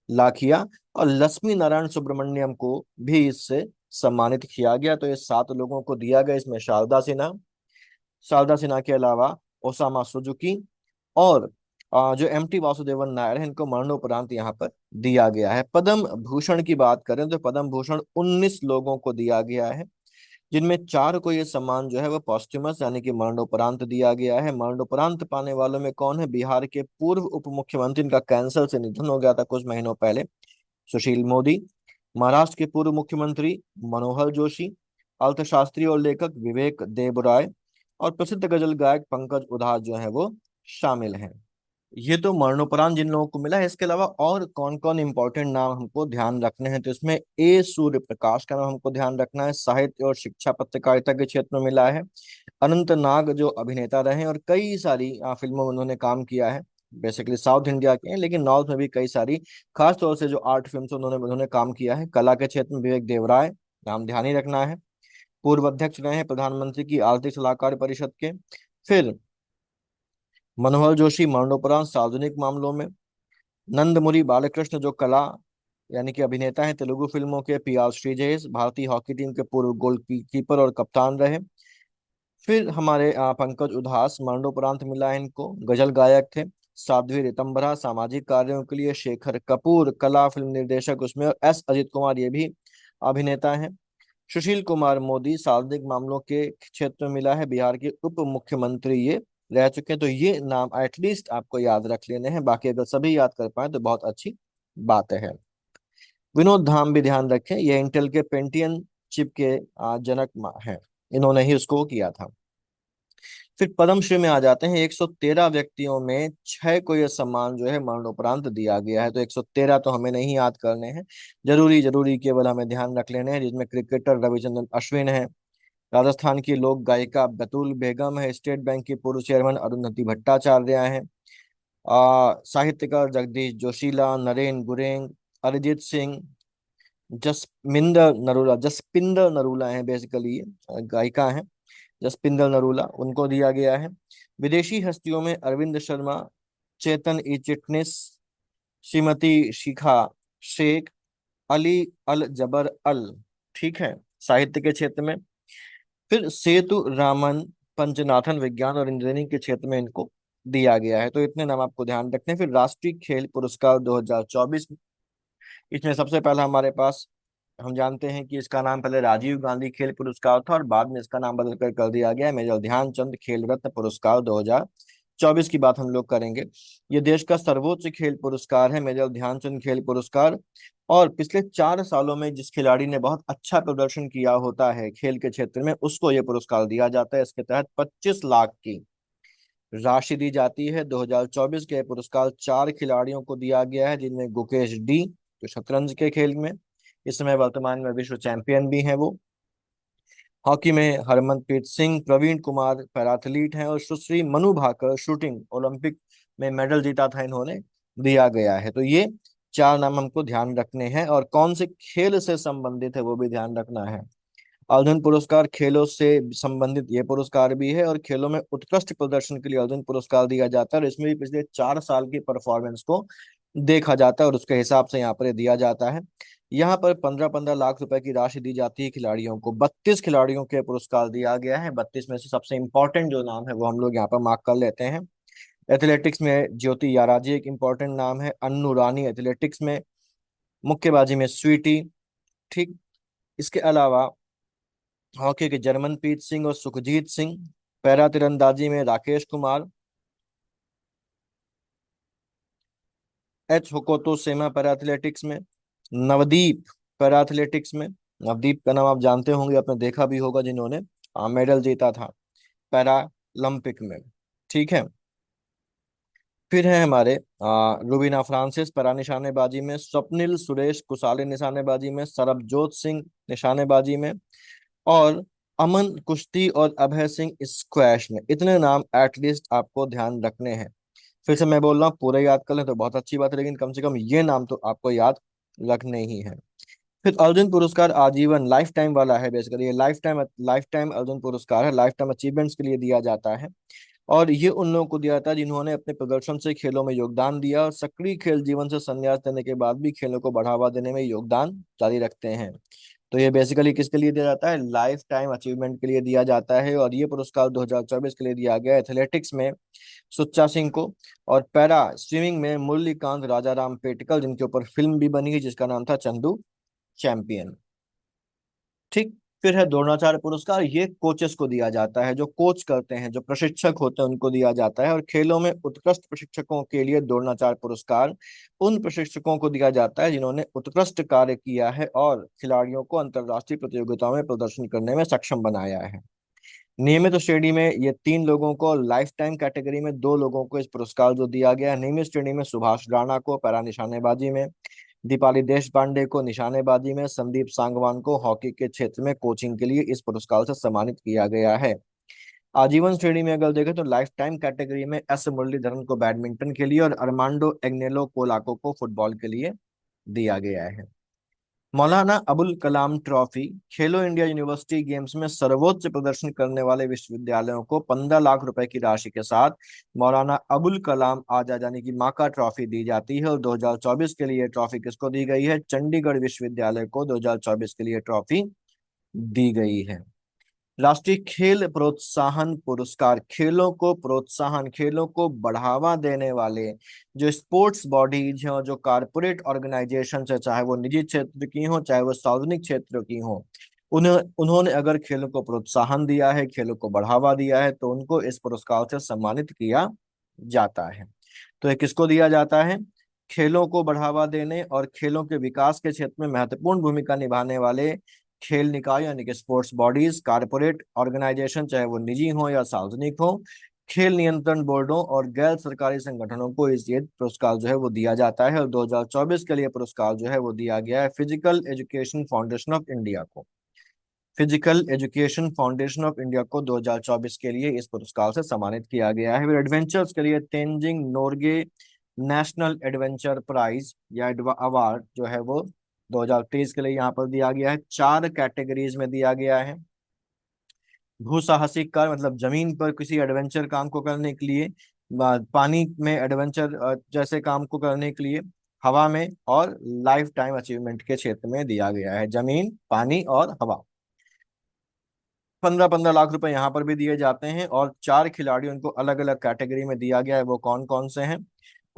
लाखिया और लक्ष्मी नारायण सुब्रमण्यम को भी इससे सम्मानित किया गया। तो ये 7 लोगों को दिया गया। इसमें शारदा सिन्हा के अलावा ओसामा सुजुकी और जो एम टी वासुदेवन नायर है, इनको मरणोपरांत यहाँ पर दिया गया है। पद्म भूषण की बात करें तो पद्म भूषण 19 लोगों को दिया गया है, जिनमें 4 को ये सम्मान जो है वह पॉस्ट्यूमस यानी कि मरणोपरांत दिया गया है। मरणोपरांत पाने वालों में कौन है? बिहार के पूर्व उप मुख्यमंत्री, इनका कैंसर से निधन हो गया था कुछ महीनों पहले, सुशील मोदी। महाराष्ट्र के पूर्व मुख्यमंत्री मनोहर जोशी, अर्थशास्त्री और लेखक विवेक देबराय और प्रसिद्ध गजल गायक पंकज उधास जो है वो शामिल हैं। ये तो मरणोपरांत जिन लोगों को मिला है। इसके अलावा और कौन कौन इंपॉर्टेंट नाम हमको ध्यान रखने हैं? तो इसमें ए सूर्य प्रकाश का नाम हमको ध्यान रखना है, साहित्य और शिक्षा पत्रकारिता के क्षेत्र में मिला है। अनंत नाग जो अभिनेता रहे और कई सारी फिल्मों में उन्होंने काम किया है, बेसिकली साउथ इंडिया के हैं लेकिन नॉर्थ में भी कई सारी, खास तौर से जो आर्ट फिल्म उन्होंने उन्होंने काम किया है। कला के क्षेत्र में विवेक देवराय नाम ध्यान ही रखना है। पूर्व अध्यक्ष रहे हैं प्रधानमंत्री की आर्थिक सलाहकार परिषद के। फिर मनोहर जोशी मरणोपरांत सार्वजनिक मामलों में। नंदमुरी बालकृष्ण जो कला यानी कि अभिनेता हैं, तेलुगु फिल्मों के। पी आर श्रीजयेश भारतीय हॉकी टीम के पूर्व गोलकीपर और कप्तान रहे। फिर हमारे पंकज उधास मरणोपरांत मिला है इनको, गजल गायक थे। साध्वी रितंभरा सामाजिक कार्यों के लिए। शेखर कपूर कला फिल्म निर्देशक उसमें, और एस अजित कुमार ये भी अभिनेता हैं। सुशील कुमार मोदी सार्वजनिक मामलों के क्षेत्र में मिला है, बिहार के उप मुख्यमंत्री ये रह चुके हैं। तो ये नाम एटलीस्ट आपको याद रख लेने हैं, बाकी अगर सभी याद कर पाए तो बहुत अच्छी बात है। विनोद धाम भी ध्यान रखें, ये इंटेल के पेंटियन चिप के जनक हैं, इन्होंने ही उसको किया था। फिर पद्मश्री में आ जाते हैं। 113 व्यक्तियों में 6 को यह सम्मान जो है मरणोपरांत दिया गया है। तो 113 तो हमें नहीं याद करने हैं, जरूरी जरूरी केवल हमें ध्यान रख लेने हैं, जिसमें क्रिकेटर रविचंद्रन अश्विन है, राजस्थान की लोक गायिका बतूल बेगम है, स्टेट बैंक की पूर्व चेयरमैन अरुंधति भट्टाचार्य हैं, साहित्यकार जगदीश जोशीला, नरेन गुरेंग, अरिजीत सिंह, जसपिंदर नरूला, जसपिंदर नरूला है बेसिकली, ये गायिका है जसपिंदर नरूला, उनको दिया गया है। विदेशी हस्तियों में अरविंद शर्मा, चेतन ई चिटनिस, श्रीमती शिखा शेख, अली अल जबर अल, ठीक है, साहित्य के क्षेत्र में। फिर सेतु रामन पंचनाथन, विज्ञान और इंजीनियरिंग के क्षेत्र में इनको दिया गया है। तो इतने नाम आपको ध्यान रखने हैं। फिर राष्ट्रीय खेल पुरस्कार 2024, इसमें सबसे पहला हमारे पास, हम जानते हैं कि इसका नाम पहले राजीव गांधी खेल पुरस्कार था और बाद में इसका नाम बदलकर कर दिया गया मेजर ध्यानचंद खेल रत्न पुरस्कार 2024 की बात हम लोग करेंगे। ये देश का सर्वोच्च खेल पुरस्कार है, मेजर ध्यानचंद खेल पुरस्कार। और पिछले 4 सालों में जिस खिलाड़ी ने बहुत अच्छा प्रदर्शन किया होता है खेल के क्षेत्र में, उसको ये पुरस्कार दिया जाता है। इसके तहत 25 लाख की राशि दी जाती है। 2024 के पुरस्कार 4 खिलाड़ियों को दिया गया है, जिनमें गुकेश डी, जो शतरंज के खेल में इस समय वर्तमान में विश्व चैंपियन भी हैं वो। हॉकी में हरमनप्रीत सिंह, प्रवीण कुमार पैराथलीट हैं, और सुश्री मनु भाकर शूटिंग ओलंपिक में मेडल जीता था इन्होंने, दिया गया है। तो ये 4 नाम हमको ध्यान रखने हैं, और कौन से खेल से संबंधित है वो भी ध्यान रखना है। अर्जुन पुरस्कार खेलों से संबंधित ये पुरस्कार भी है, और खेलों में उत्कृष्ट प्रदर्शन के लिए अर्जुन पुरस्कार दिया जाता है, और इसमें भी पिछले 4 साल की परफॉर्मेंस को देखा जाता है और उसके हिसाब से यहाँ पर ये दिया जाता है। यहाँ पर 15-15 लाख रुपए की राशि दी जाती है खिलाड़ियों को। 32 खिलाड़ियों के पुरस्कार दिया गया है। 32 में से सबसे इंपॉर्टेंट जो नाम है वो हम लोग यहाँ पर मार्क कर लेते हैं। एथलेटिक्स में ज्योति याराजी एक इंपॉर्टेंट नाम है, अन्नू रानी एथलेटिक्स में, मुक्केबाजी में स्वीटी, ठीक। इसके अलावा हॉकी के जर्मनप्रीत सिंह और सुखजीत सिंह, पैरा तीरंदाजी में Rakesh Kumar, H Hokato Sema para athletics में, नवदीप पैरा एथलेटिक्स में। नवदीप का नाम आप जानते होंगे, आपने देखा भी होगा, जिन्होंने मेडल जीता था पैरालंपिक में, ठीक है। फिर है हमारे रुबीना फ्रांसिस पैरा निशानेबाजी में, स्वप्निल सुरेश कुसाले निशानेबाजी में, सरबजोत सिंह निशानेबाजी में, और अमन कुश्ती और अभय सिंह स्क्वैश में। इतने नाम एटलीस्ट आपको ध्यान रखने हैं। फिर से मैं बोल रहा हूँ, पूरे याद कर लें तो बहुत अच्छी बात है, लेकिन कम से कम ये नाम तो आपको याद रखने ही है। फिर अर्जुन पुरस्कार आजीवन लाइफ टाइम वाला है, बेसिकली ये लाइफ टाइम अर्जुन पुरस्कार है, लाइफ टाइम अचीवमेंट्स के लिए दिया जाता है। और ये उन लोगों को दिया जाता है जिन्होंने अपने प्रदर्शन से खेलों में योगदान दिया, और सक्रिय खेल जीवन से संन्यास लेने के बाद भी खेलों को बढ़ावा देने में योगदान जारी रखते हैं। तो ये बेसिकली किसके लिए दिया जाता है? लाइफ टाइम अचीवमेंट के लिए दिया जाता है। और ये पुरस्कार 2024 के लिए दिया गया एथलेटिक्स में सुच्चा सिंह को, और पैरा स्विमिंग में मुरलीकांत राजाराम पेटकल, जिनके ऊपर फिल्म भी बनी है जिसका नाम था चंदू चैंपियन, ठीक। फिर है द्रोणाचार्य पुरस्कार, ये कोचेस को दिया जाता है, जो कोच करते हैं, जो प्रशिक्षक होते हैं उनको दिया जाता है। और खेलों में उत्कृष्ट प्रशिक्षकों के लिए द्रोणाचार्य पुरस्कार उन प्रशिक्षकों को दिया जाता है जिन्होंने उत्कृष्ट कार्य किया है और खिलाड़ियों को अंतरराष्ट्रीय प्रतियोगिताओं में प्रदर्शन करने में सक्षम बनाया है। नियमित श्रेणी में ये 3 लोगों को, लाइफ टाइम कैटेगरी में 2 लोगों को इस पुरस्कार जो दिया गया है। नियमित श्रेणी में सुभाष राणा को पैरा निशानेबाजी में, दीपाली देश पांडे को निशानेबाजी में, संदीप सांगवान को हॉकी के क्षेत्र में कोचिंग के लिए इस पुरस्कार से सम्मानित किया गया है। आजीवन श्रेणी में अगर देखें तो लाइफ टाइम कैटेगरी में एस मुरलीधरन को बैडमिंटन के लिए और अरमांडो एग्नेलो कोलाको को फुटबॉल के लिए दिया गया है। मौलाना अबुल कलाम ट्रॉफी, खेलो इंडिया यूनिवर्सिटी गेम्स में सर्वोच्च प्रदर्शन करने वाले विश्वविद्यालयों को 15 लाख रुपए की राशि के साथ मौलाना अबुल कलाम आजाद यानी कि माका ट्रॉफी दी जाती है। और 2024 के लिए ट्रॉफी किसको दी गई है? चंडीगढ़ विश्वविद्यालय को 2024 के लिए ट्रॉफी दी गई है। राष्ट्रीय खेल प्रोत्साहन पुरस्कार, खेलों को प्रोत्साहन, खेलों को बढ़ावा देने वाले जो स्पोर्ट्स बॉडीज हैं और जो कारपोरेट ऑर्गेनाइजेशन है, चाहे वो निजी क्षेत्र की हो चाहे वो सार्वजनिक क्षेत्र की हो, उन्हें उन्होंने अगर खेलों को प्रोत्साहन दिया है, खेलों को बढ़ावा दिया है, तो उनको इस पुरस्कार से सम्मानित किया जाता है। तो ये किसको दिया जाता है? खेलों को बढ़ावा देने और खेलों के विकास के क्षेत्र में महत्वपूर्ण भूमिका निभाने वाले खेल निकाय यानी कि स्पोर्ट्स बॉडीज, कारपोरेट ऑर्गेनाइजेशन, चाहे वो निजी हो या सार्वजनिक हो, खेल नियंत्रण बोर्डों और गैर सरकारी संगठनों को इस ये पुरस्कार जो है वो दिया जाता है। और 2024 के लिए पुरस्कार जो है वो दिया गया है physical education foundation of India को। Physical education foundation of India को 2024 के लिए इस पुरस्कार से सम्मानित किया गया है। फिर एडवेंचर्स के लिए Tenzing Norgay national adventure prize या अवार्ड जो है वो 2023 के लिए यहाँ पर दिया गया है। 4 कैटेगरीज में दिया गया है। भू साहसिक कार्य मतलब जमीन पर किसी एडवेंचर काम को करने के लिए, पानी में एडवेंचर जैसे काम को करने के लिए, हवा में, और लाइफ टाइम अचीवमेंट के क्षेत्र में दिया गया है। जमीन, पानी और हवा। 15-15 लाख रुपए यहाँ पर भी दिए जाते हैं। और 4 खिलाड़ियों को अलग अलग कैटेगरी में दिया गया है। वो कौन कौन से हैं?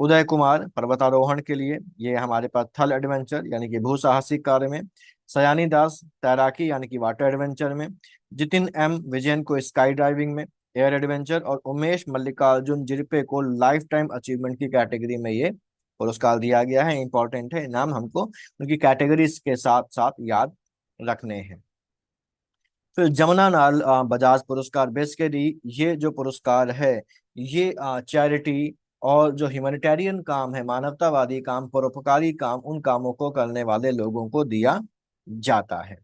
उदय कुमार पर्वतारोहण के लिए, ये हमारे पास थल एडवेंचर यानी कि भू साहसिक कार्य में। सयानी दास तैराकी यानी कि वाटर एडवेंचर में। जितिन एम विजयन को स्काई ड्राइविंग में, एयर एडवेंचर। और उमेश मल्लिकार्जुन जिरपे को लाइफ टाइम अचीवमेंट की कैटेगरी में ये पुरस्कार दिया गया है। इंपॉर्टेंट है, नाम हमको उनकी कैटेगरीज के साथ साथ याद रखने हैं। फिर जमुनालाल बजाज पुरस्कार, बेसिकली ये जो पुरस्कार है ये चैरिटी और जो ह्यूमैनिटेरियन काम है, मानवतावादी काम, परोपकारी काम, उन कामों को करने वाले लोगों को दिया जाता है।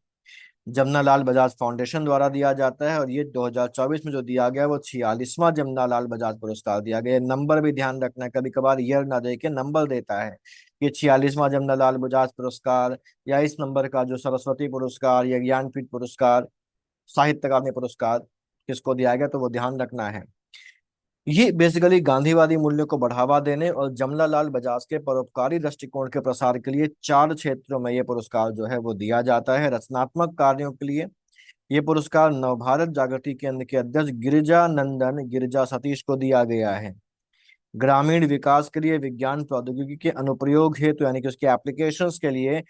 जमनालाल बजाज फाउंडेशन द्वारा दिया जाता है। और ये 2024 में जो दिया गया है वो 46वां जमनालाल बजाज पुरस्कार दिया गया है। नंबर भी ध्यान रखना है, कभी कभार ईयर ना दे के नंबर देता है कि 46वां जमनालाल बजाज पुरस्कार, या इस नंबर का जो सरस्वती पुरस्कार या ज्ञानपीठ पुरस्कार, साहित्य अकादमी पुरस्कार किसको दिया गया, तो वो ध्यान रखना है। ये बेसिकली गांधीवादी मूल्यों को बढ़ावा देने और जमनालाल बजाज के परोपकारी दृष्टिकोण के प्रसार के लिए 4 क्षेत्रों में ये पुरस्कार जो है वो दिया जाता है। रचनात्मक कार्यों के लिए ये पुरस्कार नवभारत जागृति केंद्र के अध्यक्ष गिरिजा नंदन गिरिजा सतीश को दिया गया है। ग्रामीण विकास के लिए विज्ञान प्रौद्योगिकी के अनुप्रयोग हेतु यानी कि उसके एप्लीकेशंस के लिए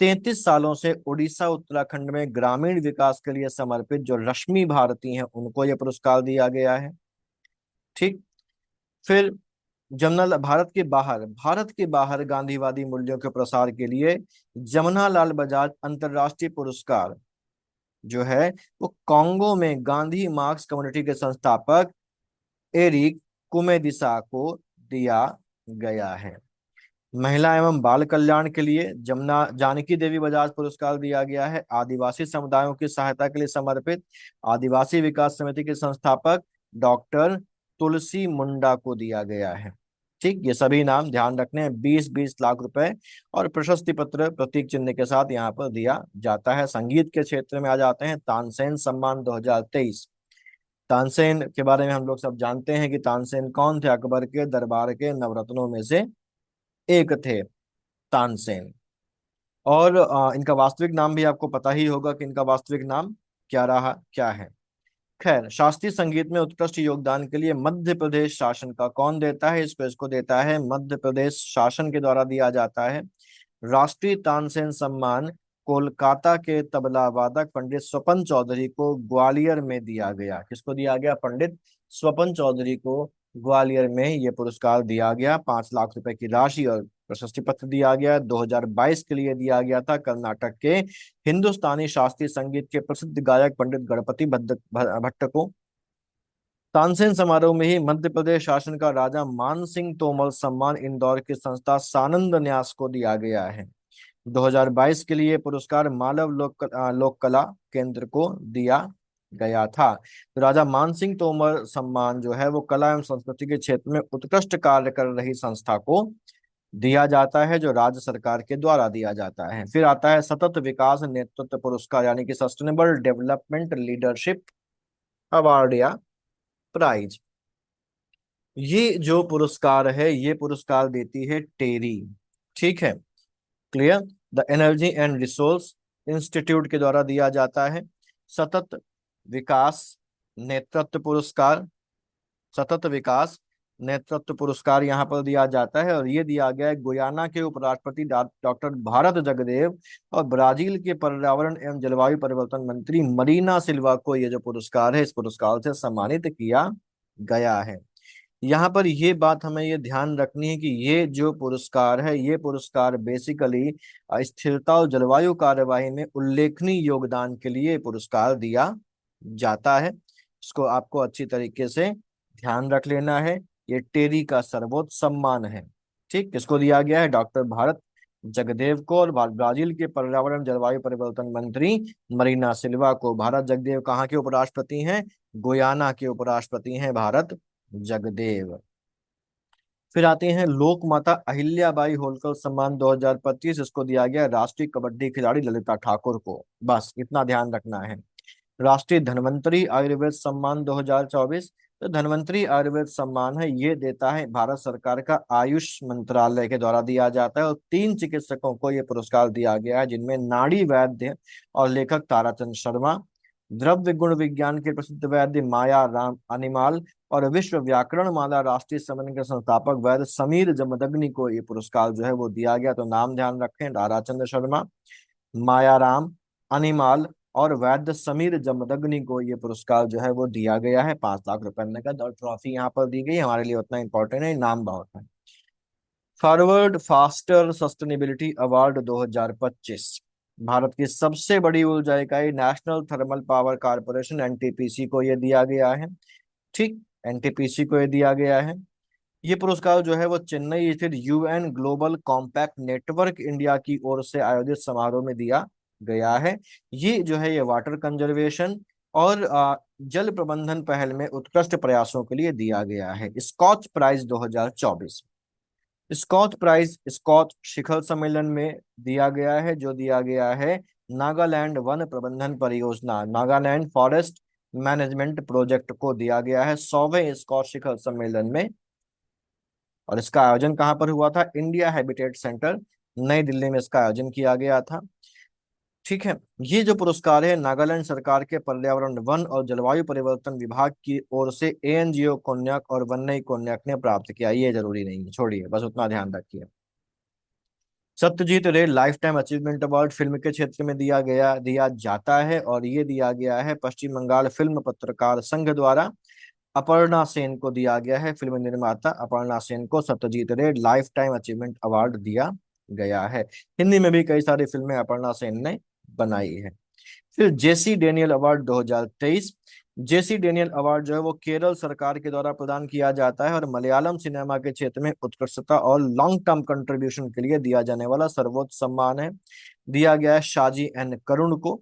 33 सालों से उड़ीसा उत्तराखंड में ग्रामीण विकास के लिए समर्पित जो रश्मि भारती हैं उनको यह पुरस्कार दिया गया है। ठीक। फिर भारत के बाहर गांधीवादी मूल्यों के प्रसार के लिए जमनालाल बजाज अंतरराष्ट्रीय पुरस्कार जो है वो कांगो में गांधी मार्क्स कम्युनिटी के संस्थापक एरिक कुमेदिसा को दिया गया है। महिला एवं बाल कल्याण के लिए जमुना जानकी देवी बजाज पुरस्कार दिया गया है। आदिवासी समुदायों की सहायता के लिए समर्पित आदिवासी विकास समिति के संस्थापक डॉक्टर तुलसी मुंडा को दिया गया है। ठीक, ये सभी नाम ध्यान रखने हैं। 20-20 लाख रुपए और प्रशस्ति पत्र प्रतीक चिन्ह के साथ यहाँ पर दिया जाता है। संगीत के क्षेत्र में आ जाते हैं। तानसेन सम्मान 2023। तानसेन के बारे में हम लोग सब जानते हैं कि तानसेन कौन थे? अकबर के दरबार के नवरत्नों में से एक थे तानसेन। और इनका वास्तविक नाम भी आपको पता ही होगा कि इनका वास्तविक नाम क्या रहा, क्या है। खैर, शास्त्रीय संगीत में उत्कृष्ट योगदान के लिए मध्य प्रदेश शासन का कौन देता है? इसको देता है मध्य प्रदेश शासन के द्वारा दिया जाता है। राष्ट्रीय तानसेन सम्मान कोलकाता के तबला वादक पंडित स्वपन चौधरी को ग्वालियर में दिया गया। किसको दिया गया? पंडित स्वपन चौधरी को ग्वालियर में यह पुरस्कार दिया गया। 5 लाख रुपए की राशि और प्रशस्ति पत्र दिया गया। 2022 के लिए दिया गया था कर्नाटक के हिंदुस्तानी शास्त्रीय संगीत के प्रसिद्ध गायक पंडित गणपति भट्ट को। तानसेन समारोह में ही मध्य प्रदेश शासन का राजा मान सिंह तोमर सम्मान इंदौर की संस्था सानंद न्यास को दिया गया है। 2022 के लिए पुरस्कार मालव लोक कला केंद्र को दिया गया था। तो राजा मानसिंह तोमर सम्मान जो है वो कला एवं संस्कृति के क्षेत्र में उत्कृष्ट कार्य कर रही संस्था को दिया जाता है, जो राज्य सरकार के द्वारा दिया जाता है। फिर आता है सतत विकास नेतृत्व पुरस्कार यानी कि सस्टेनेबल डेवलपमेंट लीडरशिप अवार्ड या प्राइज। ये जो पुरस्कार है ये पुरस्कार देती है टेरी। ठीक है, clear. The energy and resource institute के द्वारा दिया जाता है। सतत विकास नेतृत्व पुरस्कार, सतत विकास नेतृत्व पुरस्कार यहाँ पर दिया जाता है। और ये दिया गया है गुयाना के उपराष्ट्रपति डॉक्टर भारत जगदेव और ब्राजील के पर्यावरण एवं जलवायु परिवर्तन मंत्री मरीना सिल्वा को ये जो पुरस्कार है इस पुरस्कार से सम्मानित किया गया है। यहाँ पर ये बात हमें ये ध्यान रखनी है कि ये जो पुरस्कार है ये पुरस्कार बेसिकली स्थिरता और जलवायु कार्यवाही में उल्लेखनीय योगदान के लिए पुरस्कार दिया जाता है। इसको आपको अच्छी तरीके से ध्यान रख लेना है। ये टेरी का सर्वोच्च सम्मान है। ठीक, किसको दिया गया है? डॉक्टर भारत जगदेव को और ब्राजील के पर्यावरण जलवायु परिवर्तन मंत्री मरीना सिल्वा को। भारत जगदेव कहाँ के उपराष्ट्रपति हैं? गुयाना के उपराष्ट्रपति हैं भारत जगदेव। फिर आते हैं लोक माता अहिल्याबाई होलकर सम्मान 2025, इसको दिया गया राष्ट्रीय कबड्डी खिलाड़ी ललिता ठाकुर को। बस इतना ध्यान रखना है। राष्ट्रीय धन्वंतरी आयुर्वेद सम्मान 2024, तो धन्वंतरी आयुर्वेद सम्मान है, ये देता है भारत सरकार का आयुष मंत्रालय के द्वारा दिया जाता है, और 3 चिकित्सकों को ये पुरस्कार दिया गया है, जिनमें नाड़ी वैद्य और लेखक ताराचंद शर्मा, द्रव्य गुण विज्ञान के प्रसिद्ध वैद्य माया राम अनिमाल, और विश्व व्याकरण माला राष्ट्रीय सम्मेलन के संस्थापक वैद्य समीर जमदग्नि को ये पुरस्कार जो है वो दिया गया। तो नाम ध्यान रखें, ताराचंद शर्मा, मायाराम अनिमाल और वैद्य समीर जमदग्नि को ये पुरस्कार जो है वो दिया गया है। 5 लाख रुपए नकद और ट्रॉफी यहाँ पर दी गई, हमारे लिए उतना इंपॉर्टेंट है, नाम बहुत है। Forward faster sustainability award 2025 Bharat की सबसे बड़ी ऊर्जा इकाई national thermal power corporation NTPC को ये दिया गया है। ठीक, एनटीपीसी को ये दिया गया है। ये पुरस्कार जो है वो चेन्नई स्थित UN global compact network India की ओर से आयोजित समारोह में दिया गया है। ये जो है ये वाटर कंजर्वेशन और जल प्रबंधन पहल में उत्कृष्ट प्रयासों के लिए दिया गया है। स्कॉच प्राइज 2024, स्कॉच प्राइज स्कॉच शिखर सम्मेलन में दिया गया है, जो दिया गया है नागालैंड वन प्रबंधन परियोजना, नागालैंड फॉरेस्ट मैनेजमेंट प्रोजेक्ट को दिया गया है 100वें स्कॉच शिखर सम्मेलन में। और इसका आयोजन कहाँ पर हुआ था? इंडिया हैबिटेट सेंटर नई दिल्ली में इसका आयोजन किया गया था। ठीक है, ये जो पुरस्कार है नागालैंड सरकार के पर्यावरण वन और जलवायु परिवर्तन विभाग की ओर से एएनजीओ कोन्याक और वन्नई कोन्याक ने प्राप्त किया। ये जरूरी नहीं है, छोड़िए, बस उतना ध्यान रखिए। सत्यजीत रे life time achievement award film के क्षेत्र में दिया जाता है, और ये दिया गया है पश्चिम बंगाल फिल्म पत्रकार संघ द्वारा। अपर्णा सेन को दिया गया है, फिल्म निर्माता अपर्णा सेन को सत्यजीत रे लाइफ टाइम अचीवमेंट अवार्ड दिया गया है। हिंदी में भी कई सारी फिल्में अपर्णा सेन ने बनाई है। फिर जेसी डेनियल अवार्ड 2023, जेसी डेनियल अवार्ड जो है वो केरल सरकार के द्वारा प्रदान किया जाता है, और मलयालम सिनेमा के क्षेत्र में उत्कृष्टता और लॉन्ग टर्म कंट्रीब्यूशन के लिए दिया जाने वाला सर्वोच्च सम्मान है। दिया गया है शाजी एन करुण को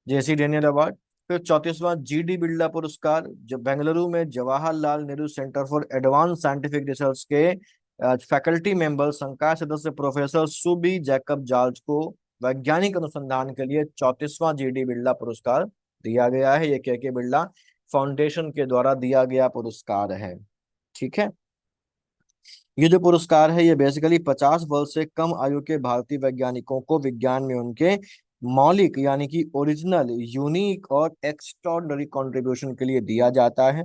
जेसी डेनियल अवार्ड। फिर 34वां जीडी बिरला पुरस्कार, जो बेंगलुरु में Jawaharlal Nehru centre for advance scientific research के फैकल्टी मेंबर संकाय सदस्य प्रोफेसर सुबी जैकब जॉर्ज को वैज्ञानिक अनुसंधान के लिए 34वां जीडी बिरला पुरस्कार दिया गया है। ये के बिरला फाउंडेशन के द्वारा दिया गया पुरस्कार है। ठीक है, ये जो पुरस्कार है ये बेसिकली 50 वर्ष से कम आयु के भारतीय वैज्ञानिकों को विज्ञान में उनके मौलिक यानी कि ओरिजिनल, यूनिक और एक्स्ट्रॉर्डिनरी कंट्रीब्यूशन के लिए दिया जाता है।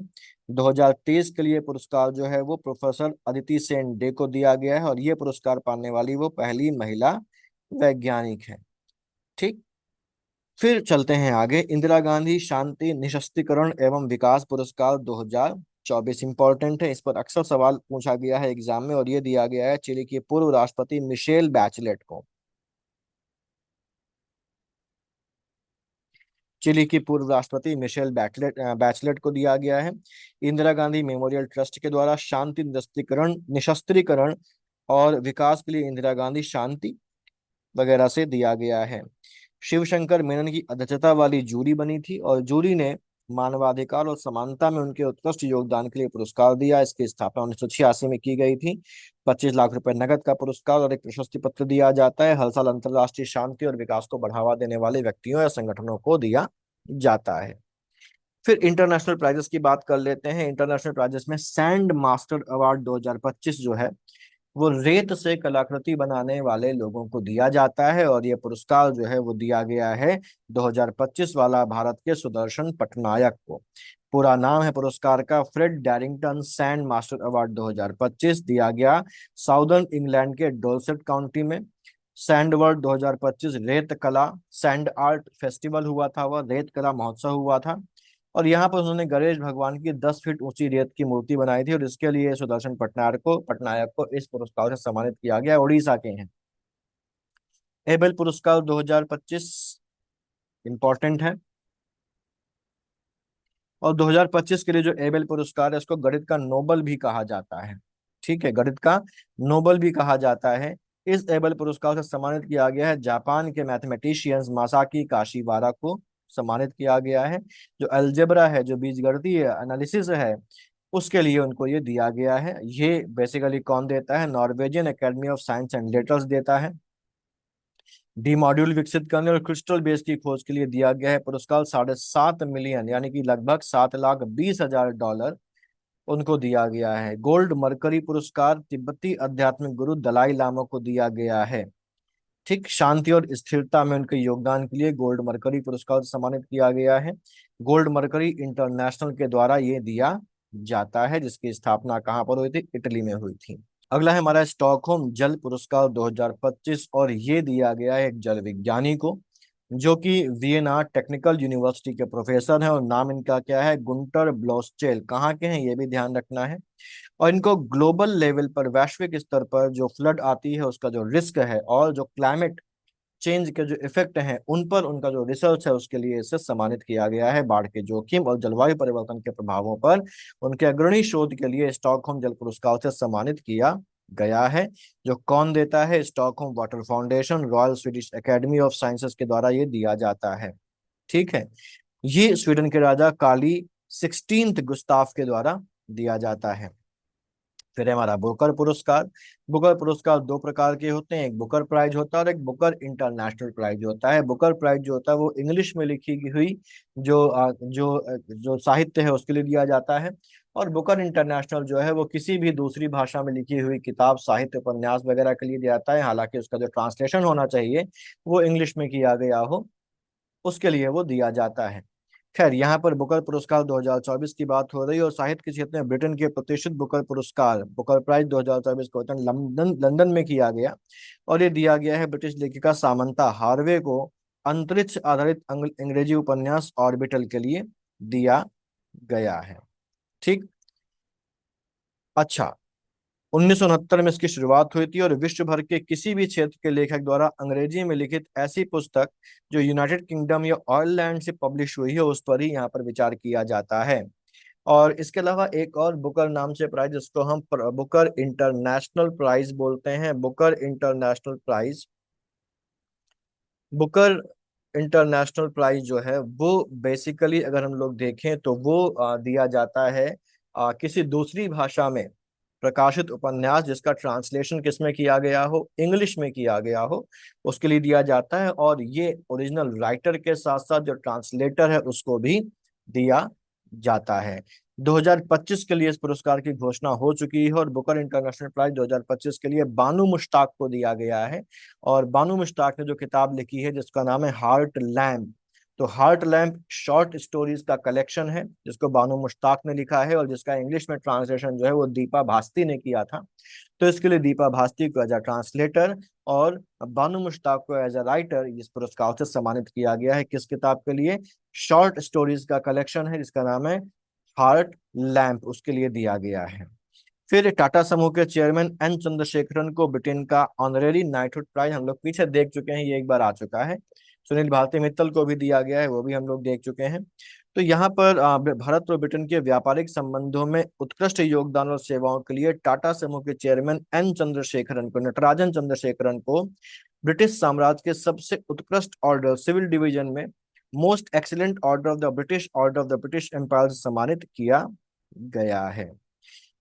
2023 के लिए पुरस्कार जो है वो प्रोफेसर अदिति सेन डे को दिया गया है, और ये पुरस्कार पाने वाली वो पहली महिला वैज्ञानिक है। ठीक, फिर चलते हैं आगे। इंदिरा गांधी शांति निशस्त्रीकरण एवं विकास पुरस्कार 2024 इंपॉर्टेंट है, इस पर अक्सर सवाल पूछा गया है एग्जाम में, और ये दिया गया है चिली की पूर्व राष्ट्रपति मिशेल बैचलेट को। चिली की पूर्व राष्ट्रपति मिशेल बैचलेट को दिया गया है। इंदिरा गांधी मेमोरियल ट्रस्ट के द्वारा शांति निशस्त्रीकरण और विकास के लिए इंदिरा गांधी शांति वगैरह से दिया गया है। शिवशंकर मेनन की अध्यक्षता वाली जूरी बनी थी, और जूरी ने मानवाधिकार और समानता में उनके उत्कृष्ट योगदान के लिए पुरस्कार दिया। इसकी स्थापना 1986 में की गई थी। 25 लाख रुपए नगद का पुरस्कार और एक प्रशस्ति पत्र दिया जाता है। हर साल अंतर्राष्ट्रीय शांति और विकास को बढ़ावा देने वाले व्यक्तियों या संगठनों को दिया जाता है। फिर इंटरनेशनल प्राइजेस की बात कर लेते हैं। इंटरनेशनल प्राइजेस में सैंड मास्टर अवार्ड 2025 जो है वो रेत से कलाकृति बनाने वाले लोगों को दिया जाता है, और ये पुरस्कार जो है वो दिया गया है 2025 वाला भारत के सुदर्शन पटनायक को। पूरा नाम है पुरस्कार का फ्रेड डैरिंगटन सैंड मास्टर अवार्ड 2025, दिया गया साउदर्न इंग्लैंड के डोलसेट काउंटी में। सैंड वर्ल्ड 2025 रेत कला सैंड आर्ट फेस्टिवल हुआ था, वह रेत कला महोत्सव हुआ था, और यहाँ पर उन्होंने गणेश भगवान की 10 फीट ऊंची रेत की मूर्ति बनाई थी, और इसके लिए सुदर्शन पटनायक को इस पुरस्कार से सम्मानित किया गया। उड़ीसा के हैं। एबेल पुरस्कार 2025 इंपॉर्टेंट है, और 2025 के लिए जो एबेल पुरस्कार है इसको गणित का नोबल भी कहा जाता है। ठीक है, गणित का नोबल भी कहा जाता है। इस एबेल पुरस्कार से सम्मानित किया गया है जापान के मैथमेटिशियंस मासाकी काशीवारा को सम्मानित किया गया है। जो अलजेब्रा है, जो बीजगणितीय एनालिसिस है, उसके लिए उनको ये दिया गया है। ये बेसिकली कौन देता है? Norwegian academy of science and letters देता है। डी मॉड्यूल विकसित करने और क्रिस्टल बेस की खोज के लिए दिया गया है पुरस्कार 7.5 मिलियन यानी कि लगभग 7,20,000 डॉलर उनको दिया गया है। गोल्ड मरकरी पुरस्कार तिब्बती आध्यात्मिक गुरु दलाई लामा को दिया गया है। ठीक, शांति और स्थिरता में उनके योगदान के लिए गोल्ड मरकरी पुरस्कार से सम्मानित किया गया है। गोल्ड मरकरी इंटरनेशनल के द्वारा ये दिया जाता है, जिसकी स्थापना कहाँ पर हुई थी? इटली में हुई थी। अगला है हमारा स्टॉकहोम जल पुरस्कार 2025 और ये दिया गया है एक जल विज्ञानी को जो कि वियना टेक्निकल यूनिवर्सिटी के प्रोफेसर हैं, और नाम इनका क्या है? गुंटर ब्लॉसचेल। कहाँ के हैं ये भी ध्यान रखना है। और इनको ग्लोबल लेवल पर, वैश्विक स्तर पर जो फ्लड आती है उसका जो रिस्क है और जो क्लाइमेट चेंज के जो इफेक्ट हैं उन पर उनका जो रिसर्च है उसके लिए इसे सम्मानित किया गया है। बाढ़ के जोखिम और जलवायु परिवर्तन के प्रभावों पर उनके अग्रणी शोध के लिए स्टॉकहोम जल पुरस्कार से सम्मानित किया गया है। जो कौन देता है? Stockholm water foundation, royal Swedish academy of sciences के द्वारा ये दिया जाता है। ठीक है, ये स्वीडन के राजा काली 16th गुस्ताफ के द्वारा दिया जाता है। फिर है हमारा बुकर पुरस्कार। बुकर पुरस्कार दो प्रकार के होते हैं, एक बुकर प्राइज होता है और एक बुकर इंटरनेशनल प्राइज होता है। बुकर प्राइज जो होता है वो इंग्लिश में लिखी हुई जो साहित्य है उसके लिए दिया जाता है, और बुकर इंटरनेशनल जो है वो किसी भी दूसरी भाषा में लिखी हुई किताब, साहित्य, उपन्यास वगैरह के लिए दिया जाता है, हालांकि उसका जो ट्रांसलेशन होना चाहिए वो इंग्लिश में किया गया हो, उसके लिए वो दिया जाता है। खैर, यहाँ पर बुकर पुरस्कार 2024 की बात हो रही है, और साहित्य के क्षेत्र में ब्रिटेन के प्रतिष्ठित बुकर पुरस्कार बुकर प्राइज 2024 का वितरण लंदन लंदन में किया गया, और ये दिया गया है ब्रिटिश लेखिका सामंता हार्वे को अंतरिक्ष आधारित अंग्रेजी उपन्यास ऑर्बिटल के लिए दिया गया है। ठीक, अच्छा, 1969 में इसकी शुरुआत हुई थी, और विश्व भर के किसी भी क्षेत्र के लेखक द्वारा अंग्रेजी में लिखित ऐसी पुस्तक जो यूनाइटेड किंगडम या आयरलैंड से पब्लिश हुई है उस पर ही यहाँ पर विचार किया जाता है। और इसके अलावा एक और बुकर नाम से प्राइज, जिसको हम बुकर इंटरनेशनल प्राइज बोलते हैं। Booker international prize, Booker international prize जो है वो बेसिकली अगर हम लोग देखें तो वो दिया जाता है किसी दूसरी भाषा में प्रकाशित उपन्यास जिसका ट्रांसलेशन किसमें किया गया हो? इंग्लिश में किया गया हो, उसके लिए दिया जाता है। और ये ओरिजिनल राइटर के साथ साथ जो ट्रांसलेटर है उसको भी दिया जाता है। 2025 के लिए इस पुरस्कार की घोषणा हो चुकी है, और बुकर इंटरनेशनल प्राइज 2025 के लिए बानू मुश्ताक को दिया गया है। और बानू मुश्ताक ने जो किताब लिखी है जिसका नाम है हार्ट लैम्प, तो हार्ट लैम्प शॉर्ट स्टोरीज का कलेक्शन है जिसको बानू मुश्ताक ने लिखा है, और जिसका इंग्लिश में ट्रांसलेशन जो है वो दीपा भास्ती ने किया था। तो इसके लिए दीपा भास्ती को एज अ ट्रांसलेटर और बानू मुश्ताक को एज अ राइटर इस पुरस्कार से सम्मानित किया गया है। किस किताब के लिए? शॉर्ट स्टोरीज का कलेक्शन है जिसका नाम है हार्ट लैम्प, उसके लिए दिया गया है। फिर टाटा समूह के चेयरमैन एन चंद्रशेखरन को ब्रिटेन का ऑनरेरी नाइटहुड प्राइज, हम लोग पीछे देख चुके हैं, ये एक बार आ चुका है। सुनील भारती मित्तल को भी दिया गया है, वो भी हम लोग देख चुके हैं। तो यहाँ पर भारत और ब्रिटेन के व्यापारिक संबंधों में उत्कृष्ट योगदान और सेवाओं के लिए टाटा समूह के चेयरमैन एन चंद्रशेखरन को, नटराजन चंद्रशेखरन को ब्रिटिश साम्राज्य के सबसे उत्कृष्ट ऑर्डर सिविल डिवीजन में most excellent order of the British order of the British empire से सम्मानित किया गया है।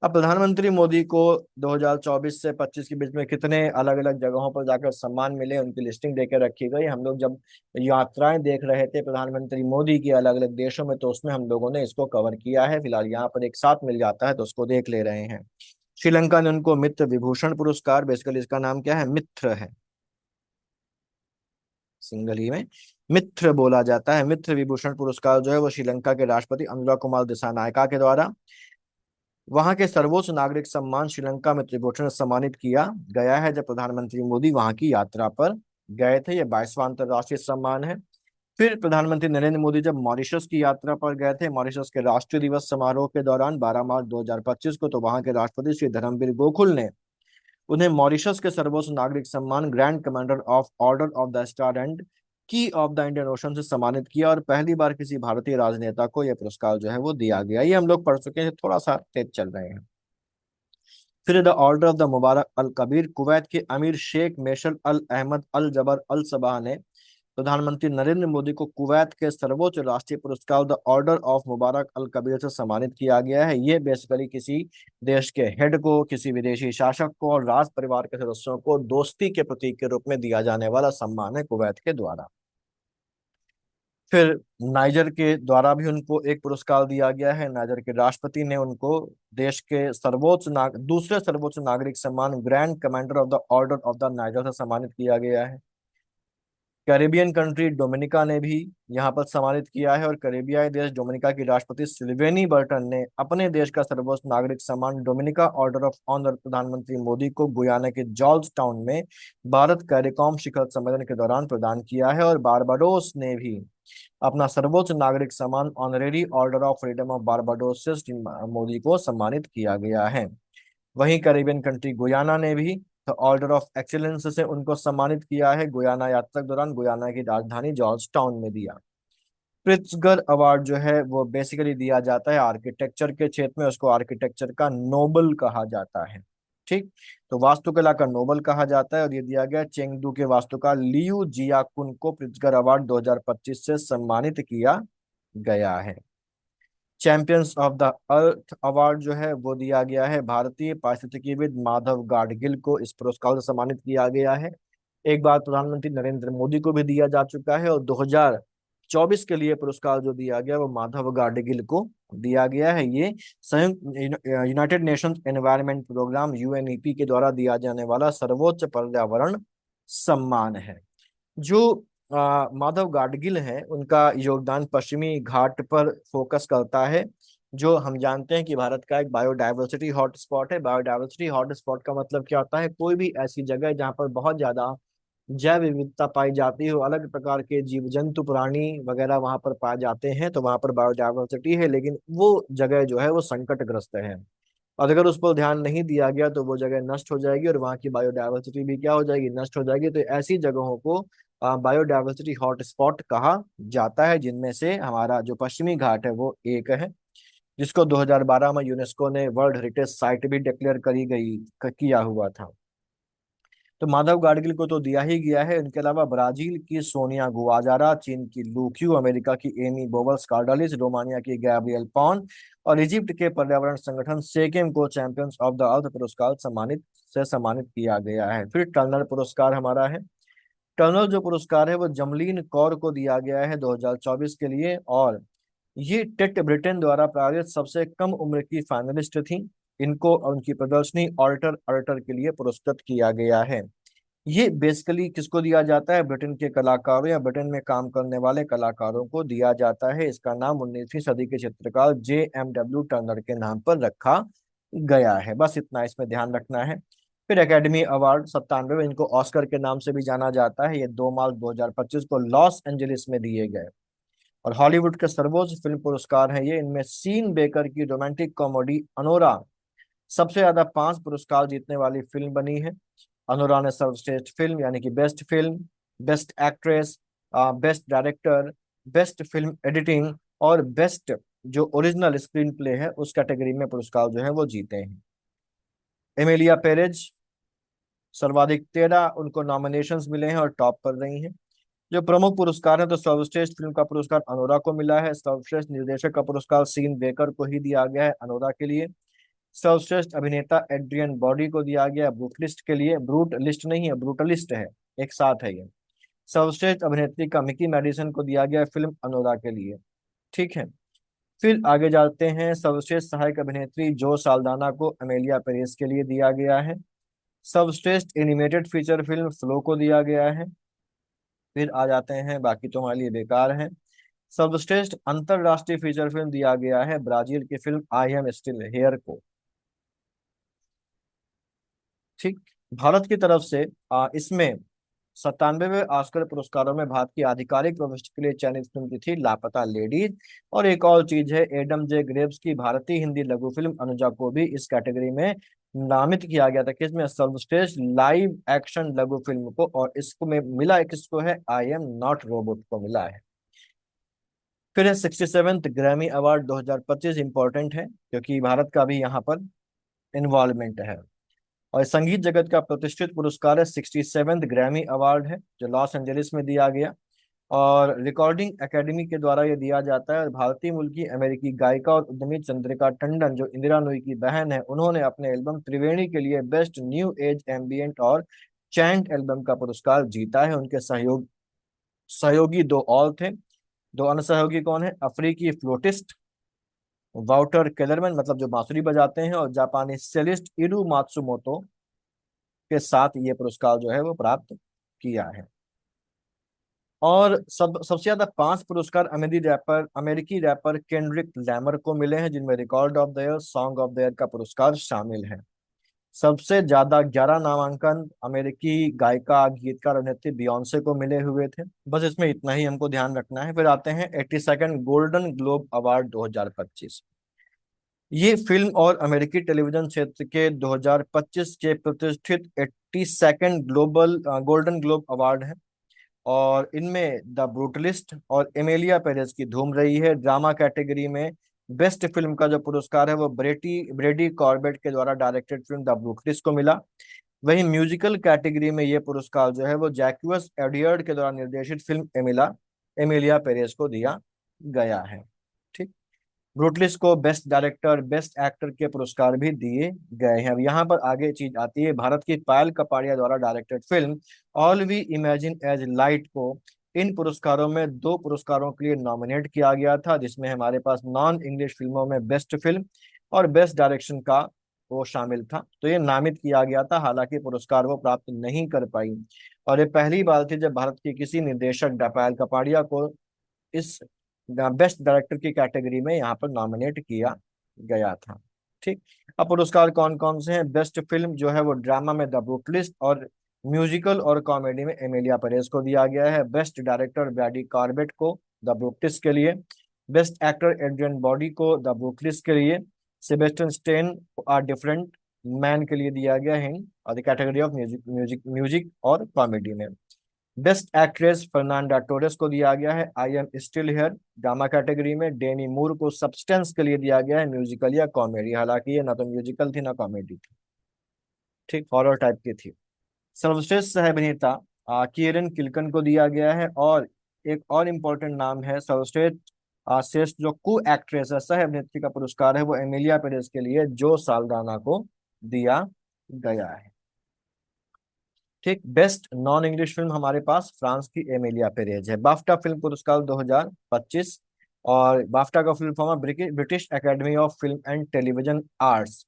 अब प्रधानमंत्री मोदी को 2024 से 25 के बीच में कितने अलग अलग जगहों पर जाकर सम्मान मिले उनकी लिस्टिंग देकर रखी गई। हम लोग जब यात्राएं देख रहे थे प्रधानमंत्री मोदी की अलग अलग देशों में तो उसमें हम लोगों ने इसको कवर किया है। फिलहाल यहाँ पर एक साथ मिल जाता है तो उसको देख ले रहे हैं। श्रीलंका ने उनको मित्र विभूषण पुरस्कार, बेसिकली इसका नाम क्या है? मित्र है, सिंगल ही में मित्र बोला जाता है। मित्र विभूषण पुरस्कार जो है वो श्रीलंका के राष्ट्रपति अनुरा कुमार दिसानायका के द्वारा वहां के सर्वोच्च नागरिक सम्मान श्रीलंका में त्रिभूषण से सम्मानित किया गया है जब प्रधानमंत्री मोदी वहां की यात्रा पर गए थे। यह 22वां अंतर्राष्ट्रीय सम्मान है। फिर प्रधानमंत्री नरेंद्र मोदी जब मॉरिशस की यात्रा पर गए थे, मॉरिशस के राष्ट्रीय दिवस समारोह के दौरान 12 मार्च 2025 को, तो वहां के राष्ट्रपति श्री धर्मवीर गोकुल ने उन्हें मॉरिशस के सर्वोच्च नागरिक सम्मान grand commander of order of the star and की ऑफ द इंडियन ओशन से सम्मानित किया, और पहली बार किसी भारतीय राजनेता को यह पुरस्कार जो है वो दिया गया। ये हम लोग पढ़ चुके हैं, थोड़ा सा तेज चल रहे हैं। फिर the order of the Mubarak Al Kabir, Kuwait के अमीर Sheikh Meshal Al Ahmad Al Jaber Al Sabah ने प्रधानमंत्री नरेंद्र मोदी को कुवैत के सर्वोच्च राष्ट्रीय पुरस्कार the order of Mubarak Al Kabir से सम्मानित किया गया है। ये बेसिकली किसी देश के हेड को, किसी विदेशी शासक को और राज परिवार के सदस्यों को दोस्ती के प्रतीक के रूप में दिया जाने वाला सम्मान है कुवैत के द्वारा। फिर नाइजर के द्वारा भी उनको एक पुरस्कार दिया गया है। नाइजर के राष्ट्रपति ने उनको देश के दूसरे सर्वोच्च नागरिक सम्मान grand commander of the order of the niger से सम्मानित किया गया है। कैरेबियन कंट्री डोमिनिका ने भी यहाँ पर सम्मानित किया है, और कैरेबियाई देश डोमिनिका की राष्ट्रपति सिल्वेनी बर्टन ने अपने देश का सर्वोच्च नागरिक सम्मान डोमिनिका ऑर्डर ऑफ ऑनर प्रधानमंत्री मोदी को गुयाना के जॉर्ज टाउन में भारत कैरिकॉम शिखर सम्मेलन के दौरान प्रदान किया है। और बारबाडोस ने भी अपना सर्वोच्च नागरिक सम्मान honorary order of freedom of Barbados से मोदी को सम्मानित किया गया है। वहीं कैरेबियन कंट्री गुयाना ने भी ऑर्डर ऑफ एक्सीलेंस से उनको सम्मानित किया है। गुयाना यात्रा के दौरान गुयाना की राजधानी जॉर्ज टाउन में दिया। प्रित्जगर अवार्ड जो है वो बेसिकली दिया जाता है आर्किटेक्चर के क्षेत्र में, उसको आर्किटेक्चर का नोबल कहा जाता है। ठीक, तो वास्तुकला का नोबल कहा जाता है, और ये दिया गया चेंगडू के वास्तुकार लियू जियाकुन को प्रित्जगर अवार्ड 2025 से सम्मानित किया गया है। Champions of the earth award जो है वो दिया गया है भारतीय पारिस्थितिकीविद माधव गाडगिल को, इस पुरस्कार से सम्मानित किया गया है। एक बार प्रधानमंत्री नरेंद्र मोदी को भी दिया जा चुका है, और 2024 के लिए पुरस्कार जो दिया गया वो माधव गाडगिल को दिया गया है। ये संयुक्त United Nations Environment Programme UNEP के द्वारा दिया जाने वाला सर्वोच्च पर्यावरण सम्मान है। जो माधव गाडगिल हैं उनका योगदान पश्चिमी घाट पर फोकस करता है, जो हम जानते हैं कि भारत का एक बायोडायवर्सिटी हॉटस्पॉट है। बायोडायवर्सिटी हॉटस्पॉट का मतलब क्या होता है? कोई भी ऐसी जगह जहाँ पर बहुत ज्यादा जैव विविधता पाई जाती हो, अलग प्रकार के जीव जंतु प्राणी वगैरह वहां पर पाए जाते हैं, तो वहां पर बायोडायवर्सिटी है, लेकिन वो जगह जो है वो संकटग्रस्त है। और अगर उस पर ध्यान नहीं दिया गया तो वो जगह नष्ट हो जाएगी, और वहाँ की बायोडायवर्सिटी भी क्या हो जाएगी? नष्ट हो जाएगी। तो ऐसी जगहों को बायोडायवर्सिटी हॉटस्पॉट कहा जाता है, जिनमें से हमारा जो पश्चिमी घाट है वो एक है, जिसको 2012 में यूनेस्को ने वर्ल्ड हेरिटेज साइट भी डिक्लेयर किया हुआ था। तो माधव गाडगिल को तो दिया ही गया है। इनके अलावा ब्राजील की सोनिया गुआजारा, चीन की लू, अमेरिका की एमी बोवल्स कार्डालिस, रोमानिया की गैब्रियल पॉन और इजिप्ट के पर्यावरण संगठन सेकेम को चैंपियंस ऑफ द अर्थ पुरस्कार सम्मानित किया गया है। फिर टर्नर पुरस्कार हमारा है। टर्नर जो पुरस्कार है वो जमलीन कौर को दिया गया है 2024 के लिए, और ये टेट ब्रिटेन द्वारा प्रायोजित सबसे कम उम्र की फाइनलिस्ट थी। इनको उनकी प्रदर्शनी ऑल्टर अल्टर के लिए पुरस्कृत किया गया है। ये बेसिकली किसको दिया जाता है? ब्रिटेन के कलाकारों या ब्रिटेन में काम करने वाले कलाकारों को दिया जाता है। इसका नाम 19वीं सदी के चित्रकार JMW टर्नर के नाम पर रखा गया है। बस इतना इसमें ध्यान रखना है। फिर एकेडमी अवार्ड 97, इनको ऑस्कर के नाम से भी जाना जाता है। ये 2 मार्च 2025 को लॉस एंजलिस में दिए गए। और हॉलीवुड के सर्वोच्च फिल्म पुरस्कार है ये। इनमें सीन बेकर की रोमांटिक कॉमेडी अनोरा सबसे ज्यादा 5 पुरस्कार जीतने वाली फिल्म बनी है। अनोरा ने सर्वश्रेष्ठ फिल्म यानी कि best film, best actress, best director, best film editing और बेस्ट जो ओरिजिनल स्क्रीन प्ले है उस कैटेगरी में पुरस्कार जो है वो जीते हैं। एमिलिया पेरेज सर्वाधिक 13 उनको नॉमिनेशंस मिले हैं और टॉप कर रही हैं। जो प्रमुख पुरस्कार है तो सर्वश्रेष्ठ फिल्म का पुरस्कार अनोरा को मिला है। सर्वश्रेष्ठ निर्देशक का पुरस्कार सीन बेकर को ही दिया गया है अनोरा के लिए। सर्वश्रेष्ठ अभिनेता एड्रियन बॉडी को दिया गया ब्रूटलिस्ट के लिए। ब्रूट लिस्ट नहीं है, ब्रूटलिस्ट है, एक साथ है ये। सर्वश्रेष्ठ अभिनेत्री का मिकी मेडिसन को दिया गया फिल्म अनोरा के लिए। ठीक है, फिर आगे जाते हैं। सर्वश्रेष्ठ सहायक अभिनेत्री जो साल्दाना को अमेलिया पेरेस के लिए दिया गया है। सर्वश्रेष्ठ एनिमेटेड फीचर फिल्म फ्लो को दिया गया है। फिर आ जाते हैं, बाकी तो हमारे लिए बेकार है। सर्वश्रेष्ठ अंतरराष्ट्रीय फीचर फिल्म दिया गया है ब्राजील की film I am still here को। ठीक, भारत की तरफ से इसमें 97वें ऑस्कर पुरस्कारों में भारत की आधिकारिक प्रविष्टि के लिए चयनित फिल्म की थी लापता लेडीज। और एक और चीज है, एडम जे ग्रेव्स की भारतीय हिंदी लघु फिल्म अनुजा को भी इस कैटेगरी में नामित किया गया था। किसमें? सर्वश्रेष्ठ लाइव एक्शन लघु फिल्म को। और इसको में मिला है किसको? है आई एम नॉट रोबोट को मिला है। फिर है 67th ग्रैमी अवार्ड 2025। इंपॉर्टेंट है क्योंकि भारत का भी यहाँ पर इन्वॉल्वमेंट है। और संगीत जगत का प्रतिष्ठित पुरस्कार है 67th ग्रैमी अवार्ड है, जो लॉस एंजलिस में दिया गया। और रिकॉर्डिंग एकेडमी के द्वारा ये दिया जाता है। और भारतीय मूल की अमेरिकी गायिका और उद्यमी चंद्रिका टंडन, जो इंदिरा नूई की बहन है, उन्होंने अपने एल्बम त्रिवेणी के लिए बेस्ट न्यू एज एम्बियंट और चैंट एल्बम का पुरस्कार जीता है। उनके सहयोगी दो और थे। दो अन्य सहयोगी कौन है? अफ्रीकी फ्लूटिस्ट वाउटर केलरमैन, मतलब जो बांसुरी बजाते हैं, और जापानी सेलिस्ट इरू मात्सुमोतो के साथ ये पुरस्कार जो है वो प्राप्त किया है। और सबसे ज्यादा 5 पुरस्कार अमेरिकी रैपर केंड्रिक लैमर को मिले हैं, जिनमें record of the year, song of the year का पुरस्कार शामिल है। सबसे ज्यादा 11 नामांकन अमेरिकी गायिका, गीतकार, अभिनेत्री बियॉन्से को मिले हुए थे। बस इसमें इतना ही हमको ध्यान रखना है। फिर आते हैं 82nd गोल्डन ग्लोब अवार्ड 2025। ये फिल्म और अमेरिकी टेलीविजन क्षेत्र के 2025 के प्रतिष्ठित 82nd global golden globe award है। और इनमें द ब्रूटलिस्ट और एमेलिया पेरेज की धूम रही है। ड्रामा कैटेगरी में बेस्ट फिल्म का जो पुरस्कार है वो ब्रेडी कॉर्बेट के द्वारा डायरेक्टेड फिल्म द ब्रूटलिस्ट को मिला। वहीं म्यूजिकल कैटेगरी में ये पुरस्कार जो है वो जैक्विस एडियर्ड के द्वारा निर्देशित फिल्म एमिलिया पेरेज को दिया गया है। ठीक। ब्रूटलिस्ट को बेस्ट डायरेक्टर, बेस्ट एक्टर के पुरस्कार भी दिए गए हैं। अब यहाँ पर आगे चीज आती है। भारत की पायल कपाड़िया द्वारा directed film all we imagine as light को इन पुरस्कारों में 2 पुरस्कारों के लिए नॉमिनेट किया गया था, जिसमें हमारे पास नॉन इंग्लिश फिल्मों में बेस्ट फिल्म और बेस्ट डायरेक्शन का वो शामिल था। तो ये नामित किया गया था, हालांकि पुरस्कार वो प्राप्त नहीं कर पाई। और ये पहली बार थी जब भारत के किसी निर्देशक पायल कपाड़िया को इस बेस्ट डायरेक्टर की कैटेगरी में यहाँ पर नॉमिनेट किया गया था। ठीक। अब पुरस्कार कौन कौन से हैं? बेस्ट फिल्म जो है वो ड्रामा में द ब्रूटलिस्ट, और म्यूजिकल और कॉमेडी में एमिलिया परेज को दिया गया है। बेस्ट डायरेक्टर ब्रैडी कॉर्बेट को द ब्रूटलिस्ट के लिए। बेस्ट एक्टर एड्रियन बॉडी को द ब्रूटलिस्ट के लिए। Sebastian Stan are different man के लिए दिया गया है, और द कैटेगरी ऑफ म्यूजिक और कॉमेडी में। बेस्ट एक्ट्रेस फर्नांडा टोरेस को दिया गया है I am still here drama category में। डेमी मूर को सब्सटेंस के लिए दिया गया है, म्यूजिकल या कॉमेडी। हालांकि ये ना तो म्यूजिकल थी ना कॉमेडी थी। ठीक, हॉरर टाइप की थी। सर्वश्रेष्ठ सह अभिनेता कीरन किल्कन को दिया गया है। और एक और इम्पोर्टेंट नाम है, सर्वश्रेष्ठ श्रेष्ठ जो को एक्ट्रेस है, सह अभिनेत्री का पुरस्कार है, वो एमिलिया पेरेज के लिए जो साल्डाना को दिया गया है। ठीक। बेस्ट नॉन इंग्लिश फिल्म हमारे पास फ्रांस की एमिलिया पेरेज है। बाफ्टा फिल्म पुरस्कार 2025। और बाफ्टा का फुल फॉर्म है British Academy of Film and Television Arts.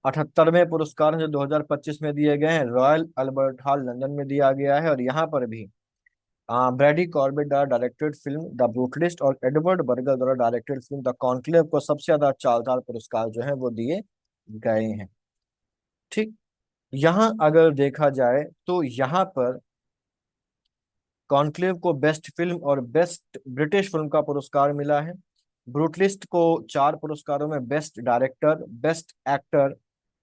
78वें पुरस्कार हैं जो 2025 में दिए गए हैं। रॉयल अल्बर्ट हॉल लंदन में दिया गया है। और यहाँ पर भी ब्रैडी कॉर्बेट द्वारा डायरेक्टेड फिल्म द ब्रूटलिस्ट और एडवर्ड बर्गर द्वारा डायरेक्टेड फिल्म द कॉन्क्लेव को सबसे ज्यादा चालदार पुरस्कार जो है वो दिए गए हैं। ठीक। यहाँ अगर देखा जाए तो यहाँ पर कॉन्क्लेव को बेस्ट फिल्म और बेस्ट ब्रिटिश फिल्म का पुरस्कार मिला है। ब्रूटलिस्ट को 4 पुरस्कारों में बेस्ट डायरेक्टर, बेस्ट एक्टर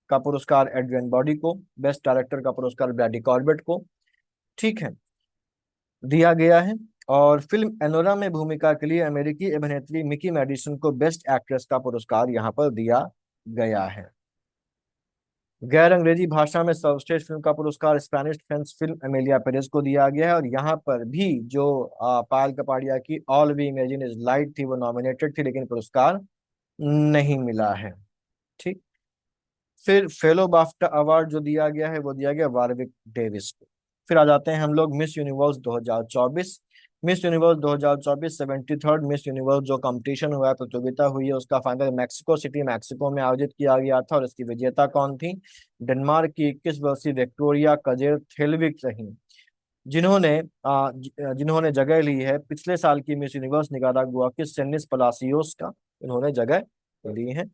का पुरस्कार एड्रियन बॉडी को, बेस्ट डायरेक्टर का पुरस्कार ब्रैडी कॉर्बेट को, ठीक है, दिया गया है। और फिल्म एनोरा में भूमिका के लिए अमेरिकी अभिनेत्री मिकी मेडिसन को बेस्ट एक्ट्रेस का पुरस्कार यहाँ पर दिया गया है। गैर अंग्रेजी भाषा में सर्वश्रेष्ठ फिल्म का पुरस्कार Spanish French film Emilia Perez को दिया गया है। और यहाँ पर भी जो पायल कपाड़िया की all we imagine is light थी वो नॉमिनेटेड थी, लेकिन पुरस्कार नहीं मिला है। ठीक। फिर फेलो बाफ्टा अवार्ड जो दिया गया है वो दिया गया वारविक डेविस को। फिर आ जाते हैं हम लोग miss universe 2024। Miss universe 2024 73rd miss universe जो कंपटीशन हुआ है, प्रतियोगिता हुई है, उसका फाइनल मैक्सिको सिटी मैक्सिको में आयोजित किया गया था। और इसकी विजेता कौन थी? डेनमार्क की 21 वर्षीय विक्टोरिया कजेर थेलविक रही, जिन्होंने जगह ली है पिछले साल की मिस यूनिवर्स निकारागुआ की सेनिस पलासियोस का, इन्होंने जगह ली है।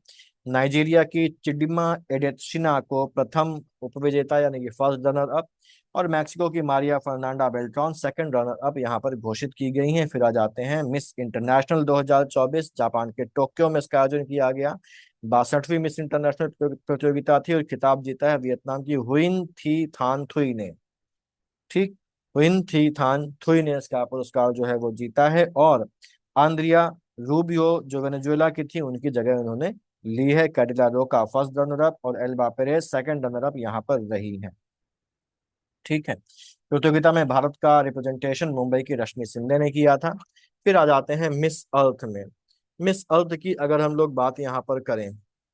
नाइजीरिया की चिडिमा एडेशिना को प्रथम उपविजेता यानी कि फर्स्ट रनर अप, और मैक्सिको की Maria Fernanda Beltron second runner up यहाँ पर घोषित की गई हैं। फिर आ जाते हैं मिस इंटरनेशनल 2024। जापान के टोक्यो में इसका आयोजन किया गया। 62वीं मिस इंटरनेशनल प्रतियोगिता थी और खिताब जीता है वियतनाम की हुइन थी थान थुई ने। ठीक। हुइन थी थान थुई ने इसका पुरस्कार जो है वो जीता है। और आंद्रिया रूबियो जो वेनेजुएला की थी, उनकी जगह उन्होंने ली है। कैडिला रोका फर्स्ट रनर अप और Elba Perez second runner up यहाँ पर रही है। ठीक है। प्रतियोगिता में भारत का रिप्रेजेंटेशन मुंबई की रश्मि शिंदे ने किया था। फिर आ जाते हैं मिस अर्थ में। मिस अर्थ की अगर हम लोग बात यहाँ पर करें,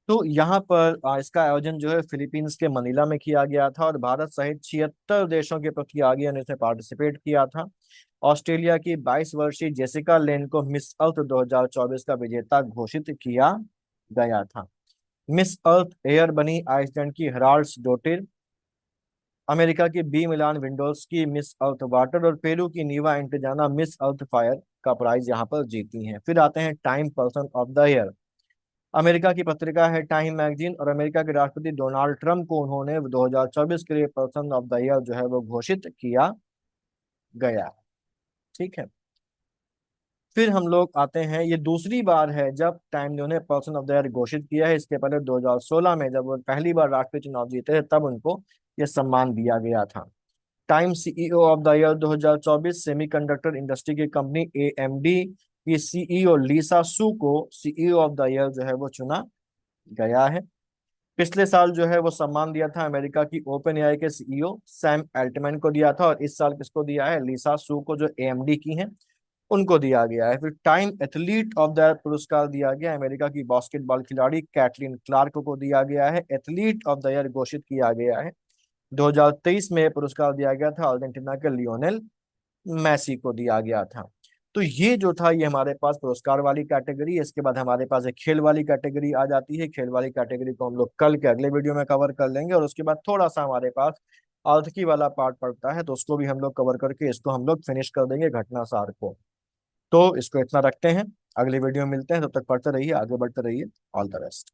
तो यहाँ पर इसका आयोजन जो है फिलीपींस के मनीला में किया गया था, और भारत सहित 76 देशों के प्रतियोगियों ने इसमें पार्टिसिपेट किया था। ऑस्ट्रेलिया की 22 वर्षीय जेसिका लेन को मिस अर्थ 2024 का विजेता घोषित किया गया था। मिस अर्थ एयर बनी आइसलैंड की हराल्ड्स डोटिर, अमेरिका की बी मिलान विंडोज की मिस अर्थ वाटर, और पेरू की नीवा एंटिजाना मिस अर्थ फायर का प्राइज यहाँ पर जीती हैं। फिर आते हैं time person of the year. America की पत्रिका है टाइम मैगजीन, और अमेरिका के राष्ट्रपति डोनाल्ड ट्रंप को उन्होंने 2024 के लिए पर्सन ऑफ द ईयर जो है वो घोषित किया गया। ठीक है। फिर हम लोग आते हैं, ये दूसरी बार है जब टाइम ने उन्हें पर्सन ऑफ द ईयर घोषित किया है। इसके पहले 2016 में जब वो पहली बार राष्ट्रीय चुनाव जीते थे तब उनको ये सम्मान दिया गया था। Time CEO of the year 2024 semiconductor industry की कंपनी एएमडी की सीईओ लीसा सू को सीईओ ऑफ द ईयर जो है वो चुना गया है। पिछले साल जो है वो सम्मान दिया था अमेरिका की ओपन एआई के सीईओ सैम एल्टमैन को दिया था, और इस साल किसको दिया है? लीसा सू को, जो एएमडी की हैं उनको दिया गया है। फिर time athlete of the year पुरस्कार दिया गया अमेरिका की बास्केटबॉल खिलाड़ी कैटलिन क्लार्क को दिया गया है। एथलीट ऑफ द ईयर घोषित किया गया है। 2023 में पुरस्कार दिया गया था अर्जेंटीना के लियोनेल मैसी को दिया गया था। तो ये जो था ये हमारे पास पुरस्कार वाली कैटेगरी है। इसके बाद हमारे पास एक खेल वाली कैटेगरी आ जाती है। खेल वाली कैटेगरी को हम लोग कल के अगले वीडियो में कवर कर लेंगे, और उसके बाद थोड़ा सा हमारे पास आर्थिकी वाला पार्ट पड़ता है, तो उसको भी हम लोग कवर करके इसको हम लोग फिनिश कर देंगे घटना सार को। तो इसको इतना रखते हैं, अगले वीडियो में मिलते हैं। तब तक पढ़ते रहिए, आगे बढ़ते रहिए। All the best.